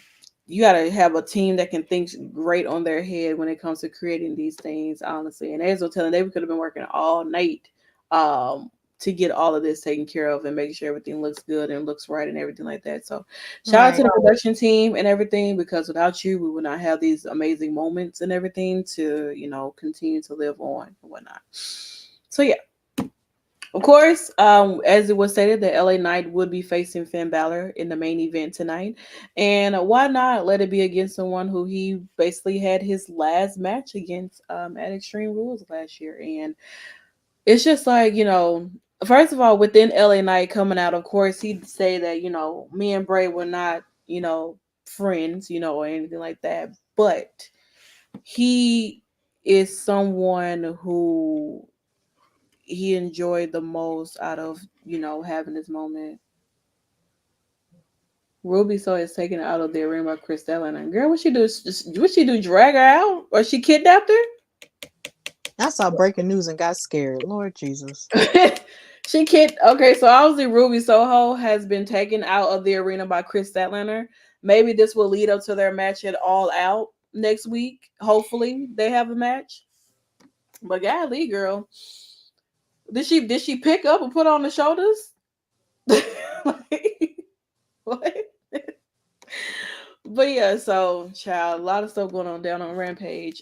you gotta have a team that can think great on their head when it comes to creating these things, honestly. And as I'm telling, they could have been working all night um to get all of this taken care of and making sure everything looks good and looks right and everything like that. So shout out to Right. the production team and everything, because without you we would not have these amazing moments and everything to, continue to live on and whatnot. So yeah. Of course, as it was stated, that LA Knight would be facing Finn Balor in the main event tonight. And why not let it be against someone who he basically had his last match against at Extreme Rules last year? And it's just like, first of all, within LA Knight coming out, of course, he'd say that, me and Bray were not, friends, or anything like that. But he is someone who he enjoyed the most out of having this moment. Ruby so is taken out of the arena by Chris Stelling. And girl, what she do? What she do? Drag her out, or she kidnapped I saw breaking news and got scared. Lord Jesus. her? She kid. Okay, so obviously Ruby Soho has been taken out of the arena by Chris Statlander. Maybe this will lead up to their match at All Out next week. Hopefully they have a match. But golly, girl, did she pick up and put on the shoulders? Like, what? But yeah, so child, a lot of stuff going on down on Rampage,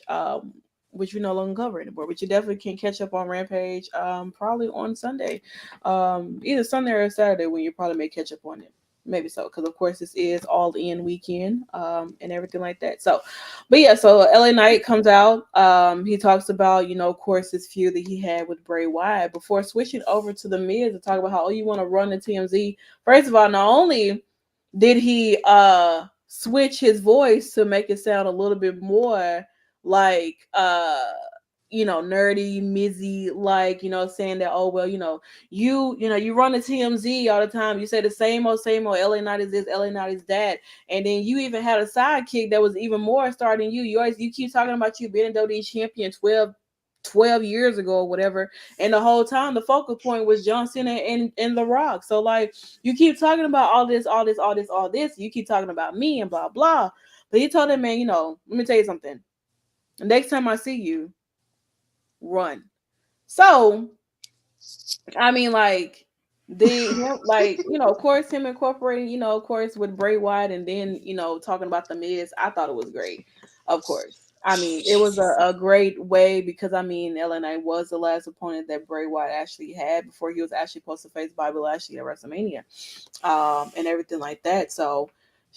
which we no longer cover anymore. But you definitely can catch up on Rampage, probably on Sunday, either Sunday or Saturday when you probably may catch up on it. Maybe so, because of course this is all in weekend, and everything like that. So, but yeah, so LA Knight comes out. He talks about, of course, this feud that he had with Bray Wyatt before switching over to the Miz to talk about how, oh, you want to run the TMZ. First of all, not only did he switch his voice to make it sound a little bit more like nerdy, Mizzy, like, saying that, oh well, you run the TMZ all the time, you say the same old LA Knight is this, LA Knight is that, and then you even had a sidekick that was even more star than you. You keep talking about you being a WWE champion 12 years ago or whatever, and the whole time the focal point was John Cena and The Rock. So like, you keep talking about all this, you keep talking about me and blah blah. But he told him, man, let me tell you something. The next time I see you, run. So I mean, like, of course, him incorporating, of course, with Bray Wyatt, and then, talking about the Miz, I thought it was great. Of course. I mean, it was a great way, because I mean, LNA was the last opponent that Bray Wyatt actually had before he was actually supposed to face Bobby Lashley at WrestleMania, and everything like that. So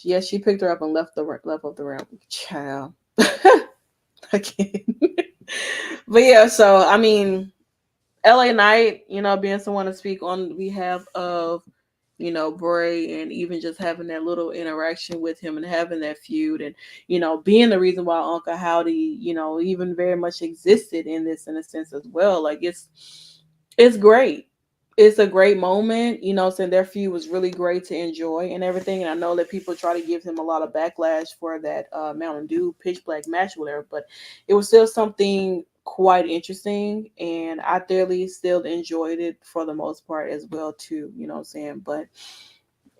Yes, she picked her up and left up the ramp. Child, I can't. But yeah, so I mean, LA Knight, being someone to speak on behalf of, Bray, and even just having that little interaction with him and having that feud, and, being the reason why Uncle Howdy, even very much existed in this in a sense as well. Like it's great. It's a great moment, saying their feud was really great to enjoy and everything. And I know that people try to give him a lot of backlash for that Mountain Dew pitch black match, whatever, but it was still something quite interesting, and I thoroughly still enjoyed it for the most part as well too. You know what I'm saying? But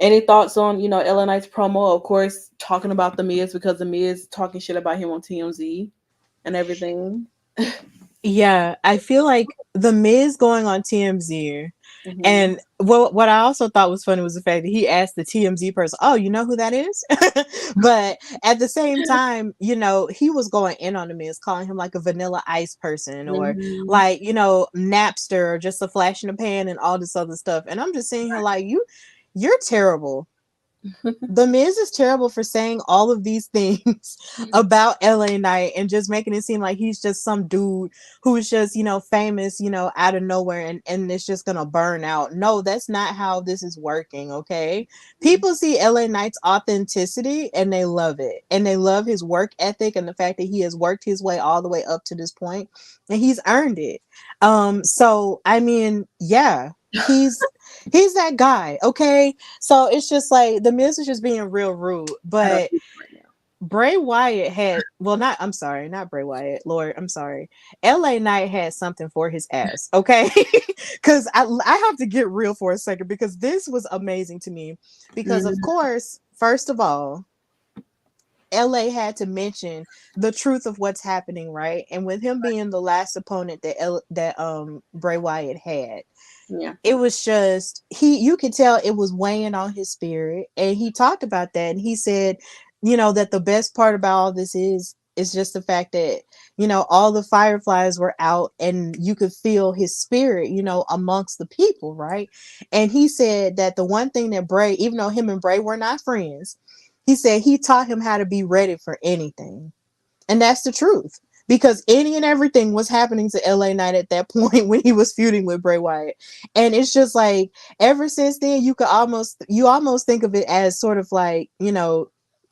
any thoughts on LA Knight's promo? Of course, talking about the Miz because the Miz talking shit about him on TMZ and everything. Yeah, I feel like the Miz going on TMZ, Mm-hmm. and what I also thought was funny was the fact that he asked the TMZ person, "Oh, you know who that is?" But at the same time, he was going in on the Miz, calling him like a Vanilla Ice person, or Mm-hmm. like Napster, or just a flash in the pan, and all this other stuff. And I'm just saying here, like, you're terrible. The Miz is terrible for saying all of these things about LA Knight and just making it seem like he's just some dude who's just, famous, out of nowhere, and it's just gonna burn out. No, that's not how this is working, okay? People see LA Knight's authenticity and they love it. And they love his work ethic and the fact that he has worked his way all the way up to this point and he's earned it. So I mean, yeah, he's that guy, okay? So it's just like the Miz is just being real rude. I don't But think right now. Bray Wyatt had, well, I'm sorry, not Bray Wyatt. Lord, I'm sorry. LA Knight had something for his ass, okay? Because I have to get real for a second because this was amazing to me. Because, of Mm-hmm. course, first of all, LA had to mention the truth of what's happening, right? And with him being the last opponent that Bray Wyatt had, Yeah. it was just you could tell it was weighing on his spirit, and he talked about that, and he said that the best part about all this is just the fact that all the fireflies were out and you could feel his spirit amongst the people, right? And he said that the one thing that Bray, even though him and Bray were not friends, he said he taught him how to be ready for anything. And that's the truth. Because any and everything was happening to LA Knight at that point when he was feuding with Bray Wyatt. And it's just like ever since then you almost think of it as sort of like,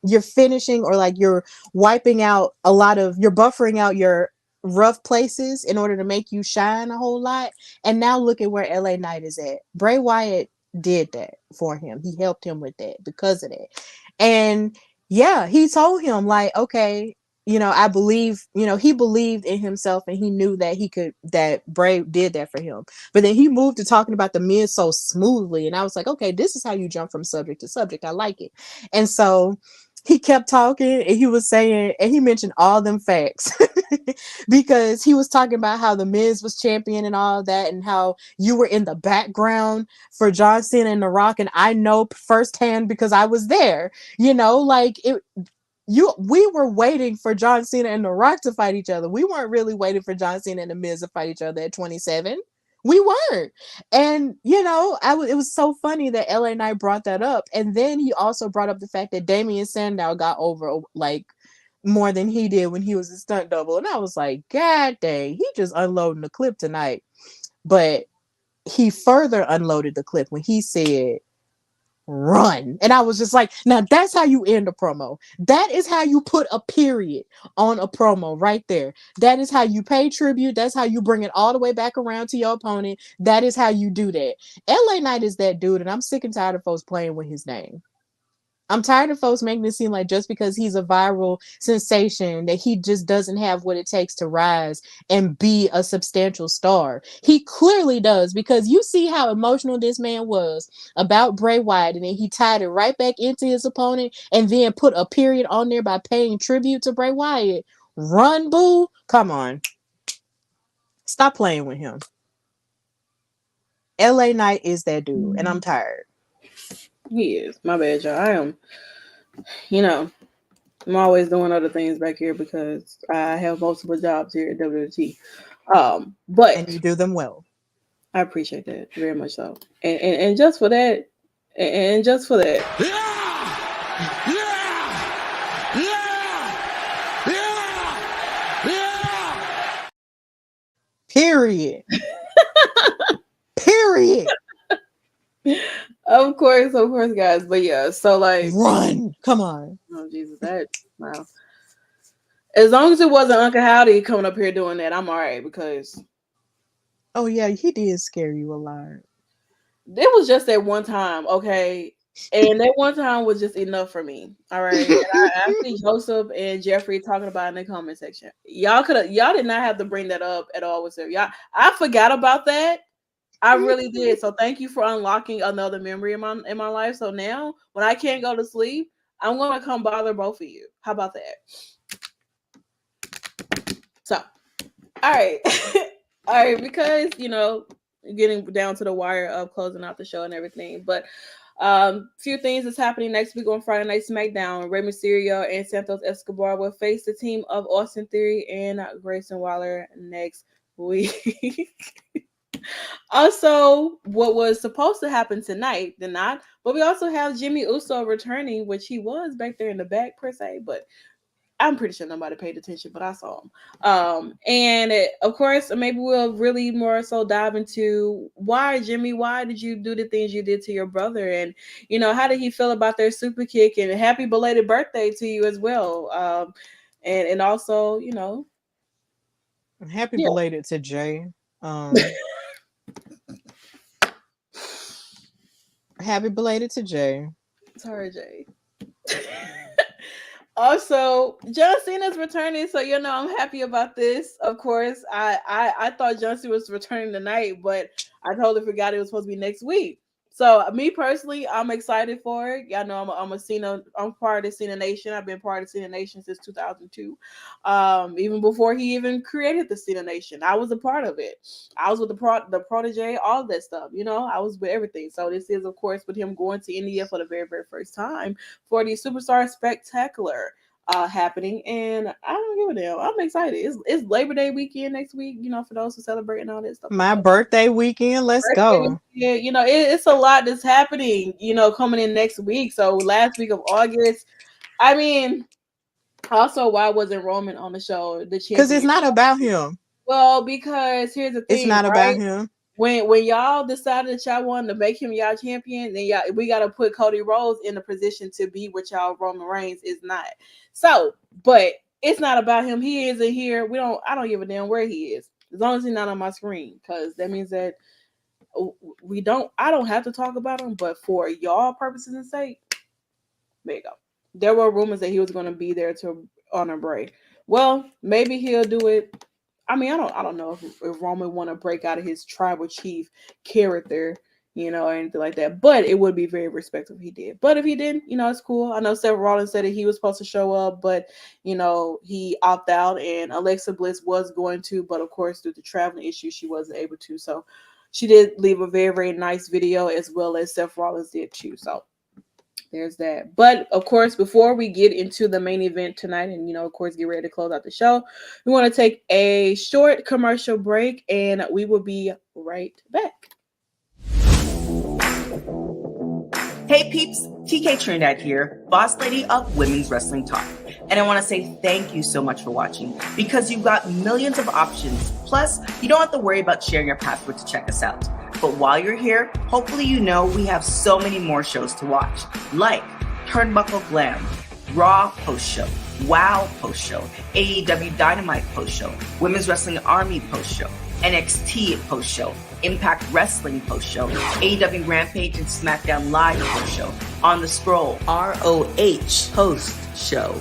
you're finishing, or like you're wiping out you're buffering out your rough places in order to make you shine a whole lot. And now look at where LA Knight is at. Bray Wyatt did that for him. He helped him with that because of that. And yeah, he told him like, okay, I believe, he believed in himself and he knew that that Bray did that for him. But then he moved to talking about the Miz so smoothly. And I was like, okay, this is how you jump from subject to subject. I like it. And so he kept talking and he was saying, and he mentioned all them facts because he was talking about how the Miz was champion and all that, and how you were in the background for John Cena and The Rock. And I know firsthand because I was there, like we were waiting for John Cena and The Rock to fight each other. We weren't really waiting for John Cena and The Miz to fight each other at 27. We weren't. And, it was so funny that LA Knight brought that up. And then he also brought up the fact that Damian Sandow got over like more than he did when he was a stunt double. And I was like, God dang, he just unloading the clip tonight. But he further unloaded the clip when he said, run. And I was just like, now that's how you end a promo. That is how you put a period on a promo right there. That is how you pay tribute. That's how you bring it all the way back around to your opponent. That is how you do that. LA Knight is that dude, and I'm sick and tired of folks playing with his name. I'm tired of folks making it seem like just because he's a viral sensation that he just doesn't have what it takes to rise and be a substantial star. He clearly does, because you see how emotional this man was about Bray Wyatt, and then he tied it right back into his opponent and then put a period on there by paying tribute to Bray Wyatt. Run, boo. Come on. Stop playing with him. LA Knight is that dude, and I'm tired. He is. My bad, y'all. I am, you know, I'm always doing other things back here because I have multiple jobs here at WWT. And But you do them well. I appreciate that very much so. And just for that, and just for that, Period. Period. Of course, guys. But yeah, so like, Run. Come on. oh Jesus, that wow. As long as it wasn't Uncle Howdy coming up here doing that, I'm all right because Oh yeah, he did scare you a lot. it was just that one time, okay? And that one time was just enough for me. All right. And I see Joseph and Jeffrey talking about it in the comment section. Y'all did not have to bring that up at all with them. Y'all, I forgot about that. I really did. So thank you for unlocking another memory in my life. So now when I can't go to sleep, I'm gonna come bother both of you. How about that? So all right. All right, because getting down to the wire of closing out the show and everything. But few things that's happening next week on Friday Night SmackDown. Rey Mysterio and Santos Escobar will face the team of Austin Theory and Grayson Waller next week. Also, what was supposed to happen tonight did not, but we also have Jimmy Uso returning, which he was back there in the back per se, but I'm pretty sure nobody paid attention, but I saw him. Of course, maybe we'll really more so dive into why, Jimmy, why did you do the things you did to your brother? And, how did he feel about their super kick? And happy belated birthday to you as well. And also, Happy belated to Jay. Happy belated to Jay. Sorry, Jay. Also, John Cena's returning, so I'm happy about this. Of course, I thought John Cena was returning tonight, but I totally forgot it was supposed to be next week. So me personally, I'm excited for it. Y'all know I'm part of the Cena Nation. I've been part of Cena Nation since 2002. Even before he even created the Cena Nation, I was a part of it. I was with the Protege, all of that stuff. I was with everything. So this is, of course, with him going to India for the very, very first time for the Superstar Spectacular happening, and I don't give a damn. I'm excited. It's Labor Day weekend next week, for those who celebrate and all that stuff. My birthday weekend, let's go. Yeah, it's a lot that's happening, coming in next week. So last week of August, I mean, also why wasn't Roman on the show? Because it's not about him. Well, because here's the thing, it's not about him. When y'all decided that y'all wanted to make him y'all champion, then we got to put Cody Rhodes in a position to be what y'all Roman Reigns is not. So, but it's not about him. He isn't here. I don't give a damn where he is, as long as he's not on my screen, because that means that I don't have to talk about him. But for y'all purposes and sake, there you go. There were rumors that he was going to be there to honor Bray. Well, maybe he'll do it. I mean, I don't know if Roman want to break out of his tribal chief character, or anything like that. But it would be very respectful if he did. But if he didn't, it's cool. I know Seth Rollins said that he was supposed to show up, but he opted out, and Alexa Bliss was going to, but of course due to traveling issues, she wasn't able to. So she did leave a very, very nice video, as well as Seth Rollins did too. So there's that. But of course, before we get into the main event tonight and, of course, get ready to close out the show, we want to take a short commercial break, and we will be right back. Hey peeps, TK Trinidad here, boss lady of Women's Wrestling Talk. And I want to say thank you so much for watching, because you've got millions of options. Plus, you don't have to worry about sharing your password to check us out. But while you're here, hopefully we have so many more shows to watch, like Turnbuckle Glam, Raw Post-Show, WoW Post-Show, AEW Dynamite Post-Show, Women's Wrestling Army Post-Show, NXT Post-Show, Impact Wrestling Post-Show, AEW Rampage and SmackDown Live Post-Show, On the Scroll, ROH Post-Show,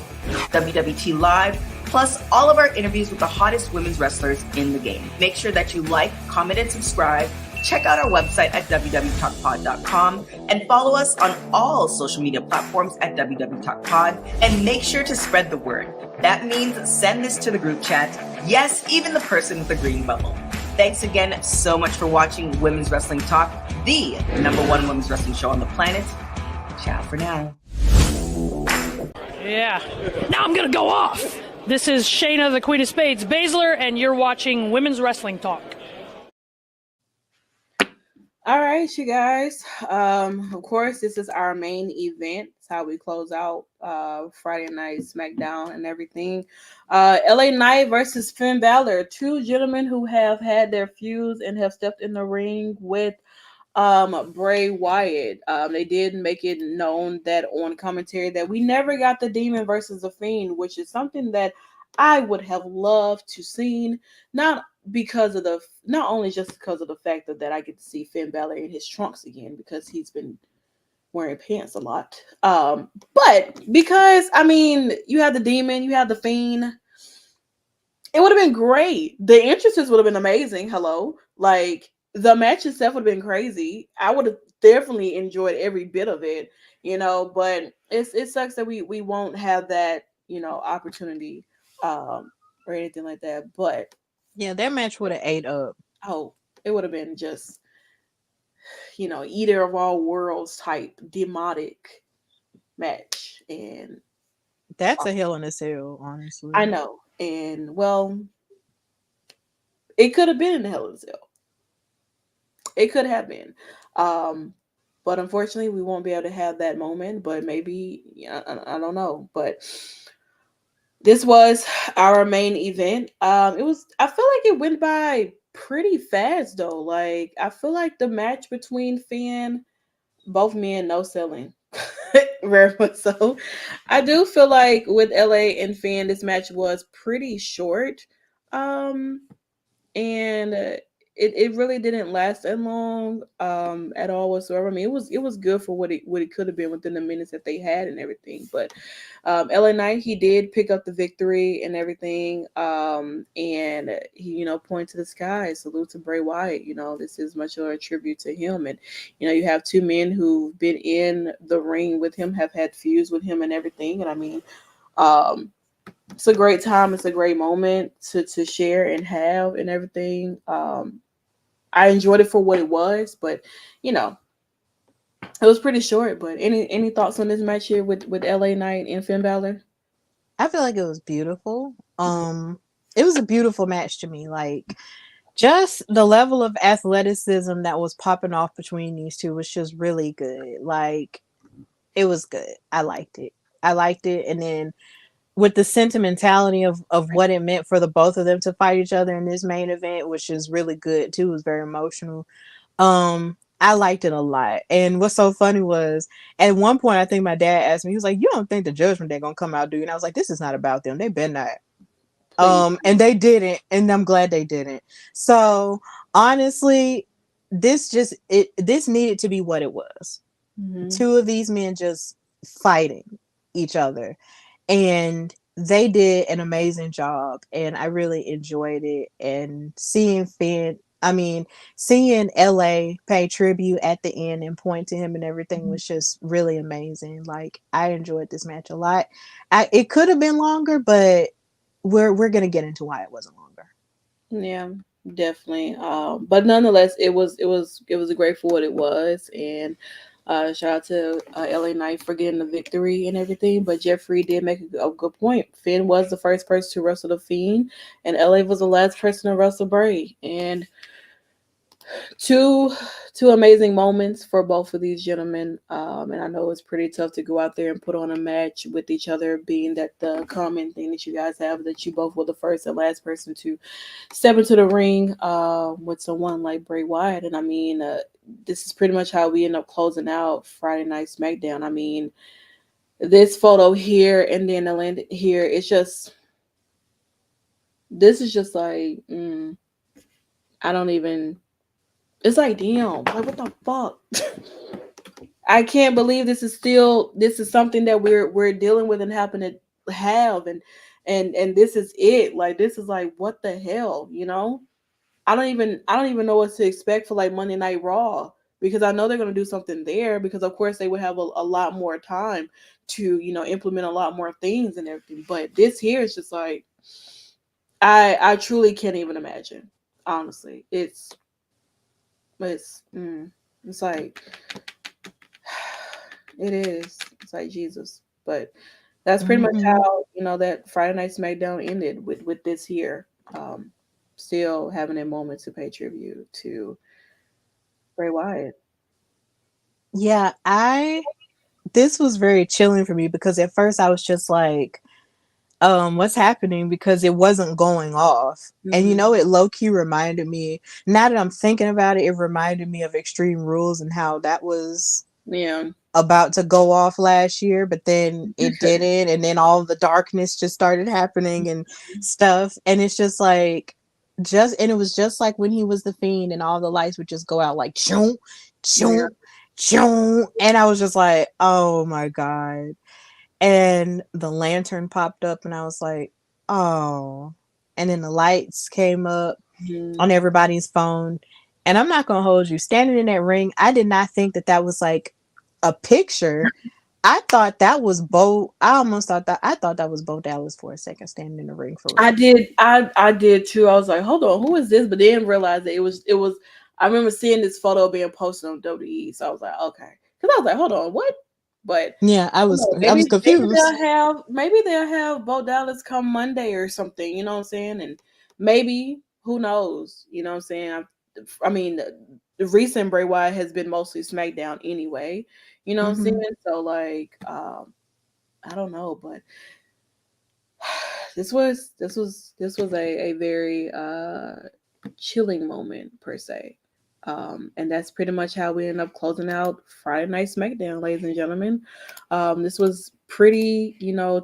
WWT Live, plus all of our interviews with the hottest women's wrestlers in the game. Make sure that you like, comment, and subscribe. Check out our website at www.talkpod.com and follow us on all social media platforms at www.talkpod, and make sure to spread the word. That means send this to the group chat. Yes, even the person with the green bubble. Thanks again so much for watching Women's Wrestling Talk, the #1 women's wrestling show on the planet. Ciao for now. Yeah. Now I'm going to go off. This is Shayna, the Queen of Spades, Baszler, and you're watching Women's Wrestling Talk. All right, you guys. Of course, this is our main event. It's how we close out Friday night SmackDown and everything. LA Knight versus Finn Balor, two gentlemen who have had their feuds and have stepped in the ring with Bray Wyatt. They did make it known that on commentary that we never got the Demon versus the Fiend, which is something that I would have loved to seen. Not because of the not only just because of the fact that I get to see Finn Balor in his trunks again because he's been wearing pants a lot. But because I mean, you have the Demon, you have the Fiend. It would have been great. The entrances would have been amazing. Hello, like the match itself would have been crazy. I would have definitely enjoyed every bit of it, But it sucks that we won't have that opportunity, or anything like that. But Yeah, that match would have ate up. oh, it would have been just eater of all worlds type demotic match, and That's a Hell in a Cell, honestly. I know, and well, it could have been in the Hell in a Cell. It could have been. Um, but unfortunately, we won't be able to have that moment. But maybe, yeah, I don't know. But this was our main event. It was. I feel like it went by pretty fast though. Like I feel like the match between Finn, both men, no selling. Very much so. I do feel like with LA and Finn, this match was pretty short. Um, and it really didn't last that long at all whatsoever. I mean, it was good for what it could have been within the minutes that they had and everything. But LA Knight, he did pick up the victory and everything, and he point to the sky, salute to Bray Wyatt. This is much of a tribute to him, and you have two men who've been in the ring with him, have had feuds with him and everything, and I mean. It's a great time. It's a great moment to share and have and everything. I enjoyed it for what it was, but you know, it was pretty short. But any thoughts on this match here with LA Knight and Finn Balor? I feel like it was beautiful. It was a beautiful match to me. Like just the level of athleticism that was popping off between these two was just really good. Like it was good. I liked it. I liked it. And then with the sentimentality of what it meant for the both of them to fight each other in this main event, which is really good too. It was very emotional. I liked it a lot. And what's so funny was at one point I think my dad asked me, he was like, "You don't think the Judgment Day gonna come out, do you?" And I was like, "This is not about them. They better not." Please. And they didn't, and I'm glad they didn't. So honestly, this needed to be what it was. Mm-hmm. Two of these men just fighting each other, and they did an amazing job, and I really enjoyed it. And seeing LA pay tribute at the end and point to him and everything was just really amazing. Like I enjoyed this match a lot. It could have been longer, but we're gonna get into why it wasn't longer. Yeah, definitely. But nonetheless, it was great for what it was, and shout out to LA Knight for getting the victory and everything. But Jeffrey did make a good point. Finn was the first person to wrestle the Fiend, and LA was the last person to wrestle Bray. And two two amazing moments for both of these gentlemen, and I know it's pretty tough to go out there and put on a match with each other, being that the common thing that you guys have, that you both were the first and last person to step into the ring with someone like Bray Wyatt. And I mean, this is pretty much how we end up closing out Friday Night SmackDown. I mean, this photo here and then the land here, this is just like, I don't even, it's like, damn, like what the fuck? I can't believe this is something that we're dealing with and happen to have, and this is it. Like this is like, what the hell, I don't even know what to expect for like Monday Night Raw, because I know they're gonna do something there, because of course they would have a lot more time to implement a lot more things and everything. But this here is just like, I truly can't even imagine. Honestly, it's like, it is. It's like Jesus. But that's pretty much Mm-hmm. how that Friday Night SmackDown ended with this here. Still having a moment to pay tribute to Bray Wyatt. Yeah, this was very chilling for me because at first I was just like, what's happening? Because it wasn't going off. And Mm-hmm. it low-key reminded me, now that I'm thinking about it, it reminded me of Extreme Rules and how that was Yeah. about to go off last year, but then it didn't, and then all the darkness just started happening and stuff. And it's just like and it was just like when he was the Fiend and all the lights would just go out like choom, Yeah. choom, choom. And I was just like, oh my God. And the lantern popped up and I was like, oh. And then the lights came up Mhm. on everybody's phone. And I'm not gonna hold you. Standing in that ring, I did not think that was like a picture. I thought that was Bo. I thought that was Bo Dallas for a second, standing in the ring for I real. did. I did too. I was like, hold on, who is this? But then realized that it was. I remember seeing this photo being posted on WWE, so I was like, okay, because I was like, hold on, what? But Yeah, I I don't was know, I maybe was confused. maybe they'll have Bo Dallas come Monday or something. You know what I'm saying? And maybe who knows? You know what I'm saying? I mean, the recent Bray Wyatt has been mostly SmackDown anyway. You know what I'm saying? Hmm. So like, I don't know, but this was a very chilling moment per se. And that's pretty much how we end up closing out Friday Night SmackDown, ladies and gentlemen. This was pretty,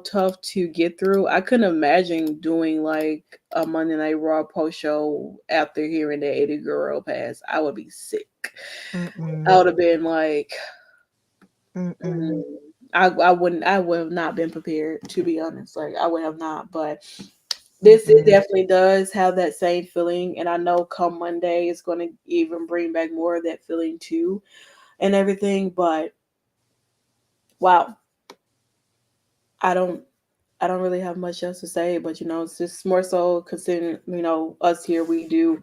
tough to get through. I couldn't imagine doing like a Monday Night Raw post show after hearing that Eddie Guerrero pass. I would be sick. I Mm-mm. would have been like, Mm-mm. mm, I would have not been prepared, to be honest. Like I would have not, but this it Mm-mm. definitely does have that same feeling, and I know come Monday it's going to even bring back more of that feeling too, and everything. But wow, I don't, I don't really have much else to say. But it's just more so considering us here, we do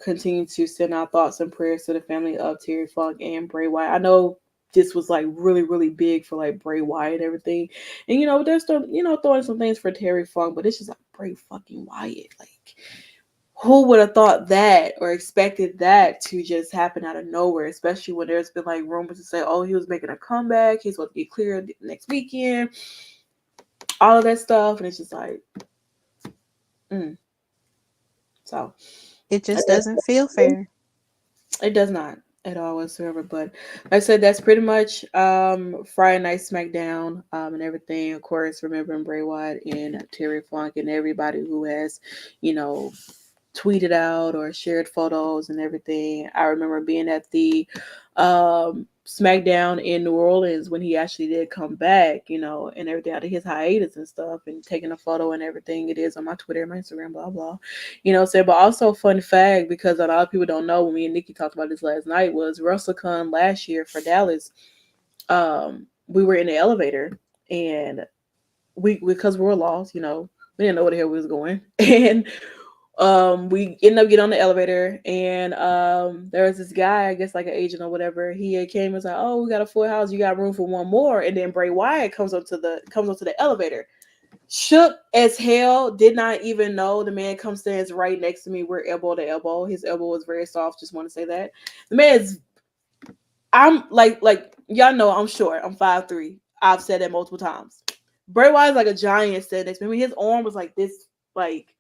continue to send our thoughts and prayers to the family of Terry Funk and Bray Wyatt. I know this was like really really big for like Bray Wyatt and everything, and they're still throwing some things for Terry Funk, but it's just like Bray fucking Wyatt, like who would have thought that or expected that to just happen out of nowhere, especially when there's been like rumors to say, oh, he was making a comeback, he's supposed to get cleared next weekend, all of that stuff. And it's just like, mm. So It just doesn't feel fair. it does not at all whatsoever. But like I said, that's pretty much Friday Night SmackDown and everything. Of course, remembering Bray Wyatt and Terry Funk and everybody who has, you know, tweeted out or shared photos and everything. I remember being at the SmackDown in New Orleans when he actually did come back, and everything out of his hiatus and stuff, and taking a photo and everything. It is on my Twitter, my Instagram, blah blah. But also fun fact, because a lot of people don't know, when me and Nikki talked about this last night, was WrestleCon last year for Dallas. We were in the elevator, and we because we were lost, we didn't know where the hell we was going, and we ended up getting on the elevator, and there was this guy, I guess like an agent or whatever. He had came and was like, oh, we got a full house, you got room for one more. And then Bray Wyatt comes onto the elevator, shook as hell, did not even know. The man comes, stands right next to me, we're elbow to elbow. His elbow was very soft, just want to say that. The man's, I'm like y'all know, I'm short, I'm 5'3". I've said that multiple times. Bray Wyatt's like a giant standing next to me. His arm was like this, like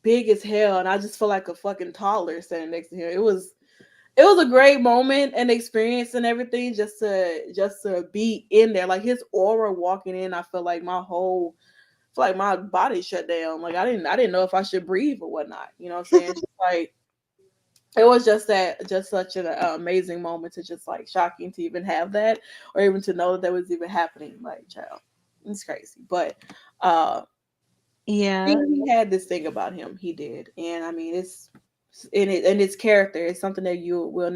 big as hell, and I just feel like a fucking toddler standing next to him. It was a great moment and experience and everything, just to be in there. Like his aura walking in, I feel like my body shut down. Like I didn't know if I should breathe or whatnot. You know what I'm saying? Just like it was just such an amazing moment, to just like shocking to even have that, or even to know that was even happening. Like, child, it's crazy. But uh Yeah. he had this thing about him. He did, and I mean, it's in it, and its character is something that we'll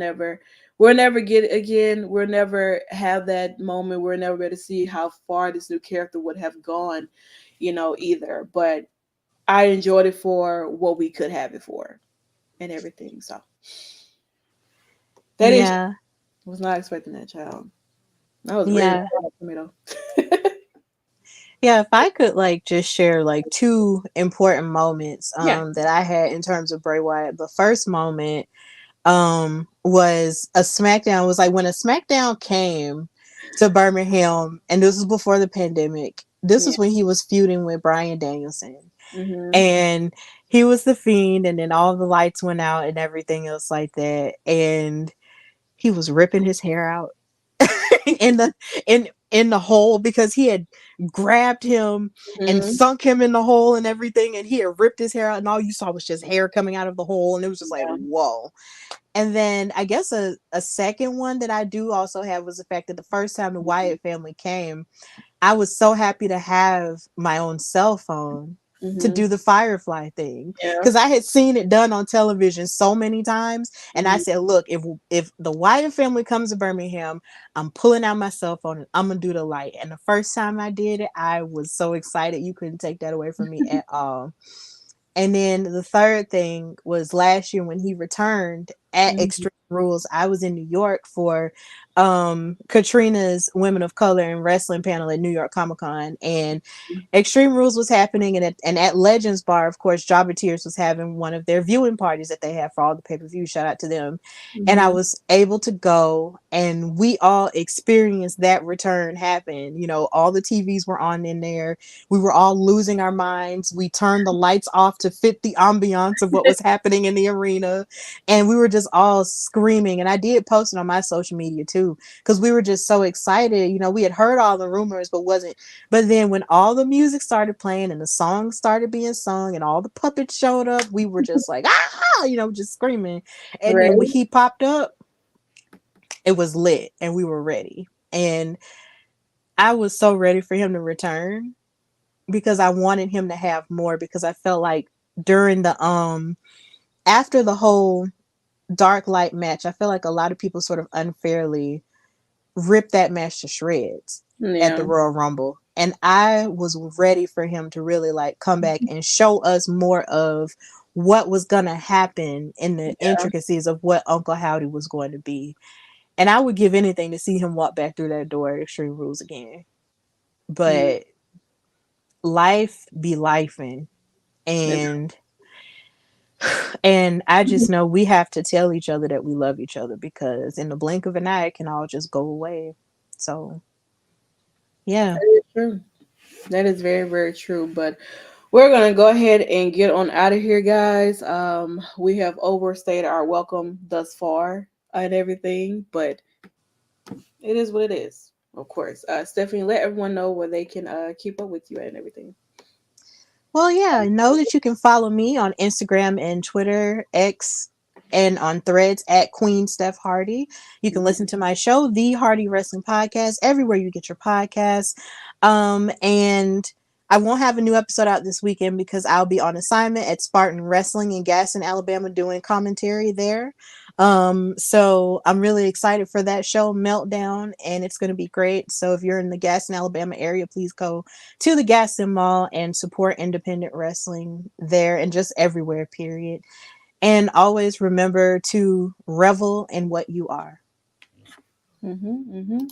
never get again. We'll never have that moment. We're never going to see how far this new character would have gone, either. But I enjoyed it for what we could have it for, and everything. So that is, Yeah. was not expecting that, child. I was ready Yeah. to for me though. Yeah, if I could like just share like two important moments Yeah. that I had in terms of Bray Wyatt. The first moment, um was a SmackDown. It was like when a SmackDown came to Birmingham, and this was before the pandemic. This Yeah. was when he was feuding with Bryan Danielson, Mm-hmm. and he was the Fiend, and then all the lights went out and everything else like that, and he was ripping his hair out in the in the hole because he had grabbed him and Mm-hmm. sunk him in the hole and everything, and he had ripped his hair out, and all you saw was just hair coming out of the hole, and it was just like, Yeah. whoa. And then I guess a second one that I do also have was the fact that the first time the Wyatt family came, I was so happy to have my own cell phone to Mm-hmm. do the Firefly thing, Yeah. because I had seen it done on television so many times, and I Mm-hmm. said, look, if the Wyatt family comes to Birmingham, I'm pulling out my cell phone and I'm gonna do the light. And the first time I did it, I was so excited. You couldn't take that away from me at all. And then the third thing was last year when he returned at Mm-hmm. Extreme Rules. I was in New York for Katrina's Women of Color and Wrestling panel at New York Comic Con, and Extreme Rules was happening, and at Legends Bar, of course, Jobber Tears was having one of their viewing parties that they have for all the pay-per-view. Shout out to them. And I Mm-hmm. was able to go, and we all experienced that return happen. You know, all the TVs were on in there. We were all losing our minds. We turned the lights off to fit the ambiance of what was happening in the arena. And we were just all screaming. And I did post it on my social media too, because we were just so excited. You know, we had heard all the rumors, but then when all the music started playing and the songs started being sung and all the puppets showed up, we were just like, ah, just screaming. And then when Right. he popped up, it was lit and we were ready. And I was so ready for him to return because I wanted him to have more, because I felt like during the after the whole dark light match, I feel like a lot of people sort of unfairly ripped that match to shreds at the Yeah. Royal Rumble. And I was ready for him to really like come back and show us more of what was gonna happen in the Yeah. intricacies of what Uncle Howdy was going to be. And I would give anything to see him walk back through that door at Extreme Rules again. Mm. But life be lifing, and I just know we have to tell each other that we love each other, because in the blink of an eye it can all just go away. So yeah. That is true. That is very, very true. But we're gonna go ahead and get on out of here, guys. We have overstayed our welcome thus far and everything, but it is what it is. Of course. Stephanie, let everyone know where they can keep up with you and everything. Well, yeah, know that you can follow me on Instagram and Twitter, X, and on Threads at Queen Steph Hardy. You can listen to my show, The Hardy Wrestling Podcast, everywhere you get your podcasts. And I won't have a new episode out this weekend because I'll be on assignment at Spartan Wrestling in Gaston, Alabama, doing commentary there. So I'm really excited for that show, Meltdown, and it's going to be great. So if you're in the Gaston, Alabama area, please go to the Gaston Mall and support independent wrestling there and just everywhere, period. And always remember to revel in what you are. And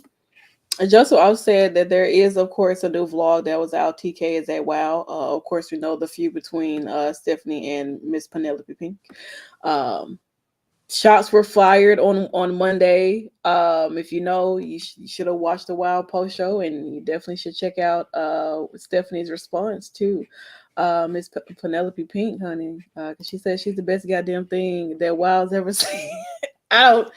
just also said that there is, of course, a new vlog that was out. TK is at WoW. Of course, we know the feud between Stephanie and Miss Penelope Pink. Um, Shots were fired on Monday. If you know, you should have watched the Wild post show, and you definitely should check out Stephanie's response to Miss Penelope Pink, honey, because she said she's the best goddamn thing that Wild's ever seen. I don't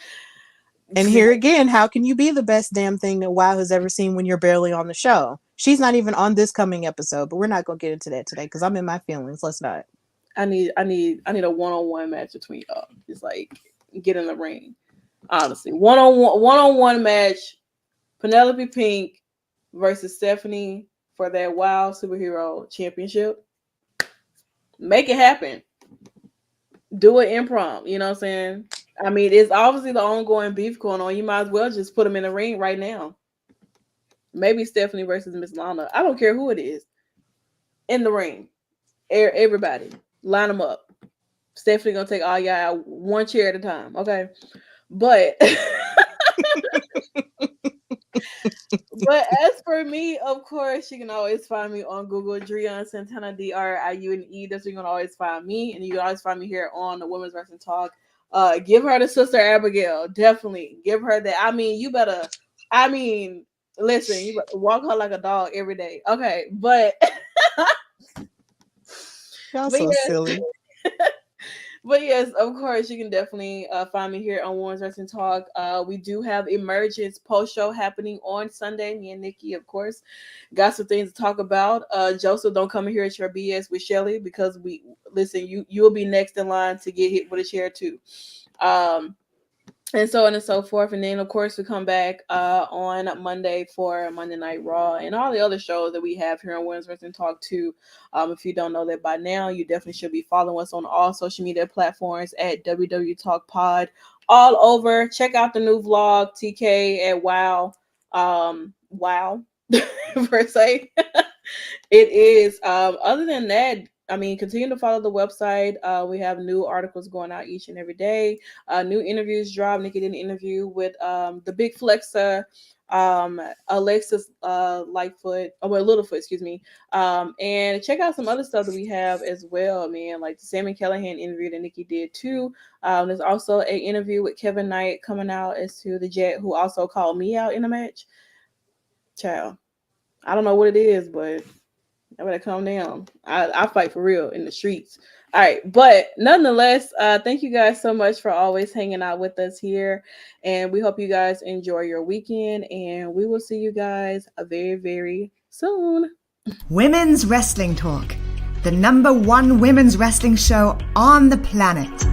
And see. here again, how can you be the best damn thing that WoW has ever seen when you're barely on the show? She's not even on this coming episode, but we're not going to get into that today because I'm in my feelings. Let's not. I need a one-on-one match between y'all. Just like get in the ring. Honestly, one-on-one match. Penelope Pink versus Stephanie for that Wild Superhero Championship. Make it happen. Do it improv. You know what I'm saying? I mean, it's obviously the ongoing beef going on. You might as well just put them in the ring right now. Maybe Stephanie versus Miss Lana. I don't care who it is. In the ring. Everybody. Line them up. Stephanie gonna take all y'all out one chair at a time. Okay. But but as for me, of course, you can always find me on Google, Drian Santana, Driune. That's where you can always find me. And you can always find me here on the Women's Wrestling Talk Give her to Sister Abigail. Definitely give her that. I mean, you better. I mean, listen, you better walk her like a dog every day. Okay, but Y'all but so yes, silly. but yes, of course, you can definitely find me here on Women's Wrestling Talk. We do have Emergence post show happening on Sunday. Me and Nikki, of course, got some things to talk about. Joseph, don't come in here at your BS with Shelly because we listen. You'll be next in line to get hit with a chair too. And so on and so forth. And then, of course, we come back on Monday for Monday Night Raw and all the other shows that we have here on Women's Wrestling Talk, too. If you don't know that by now, you definitely should be following us on all social media platforms at WW Talk Pod all over. Check out the new vlog, TK at Wow. Wow, per se. It is. Other than that, I mean, continue to follow the website. We have new articles going out each and every day. New interviews drop. Nikki did an interview with the big flexer, Alexis Lightfoot, Littlefoot, excuse me. And check out some other stuff that we have as well, man, like the Sammy Callahan interview that Nikki did too. There's also an interview with Kevin Knight coming out as to the Jet, who also called me out in a match. Child, I don't know what it is, but I better calm down. I fight for real in the streets. All right, but nonetheless, thank you guys so much for always hanging out with us here, and we hope you guys enjoy your weekend, and we will see you guys very, very soon. Women's Wrestling Talk, the #1 women's wrestling show on the planet.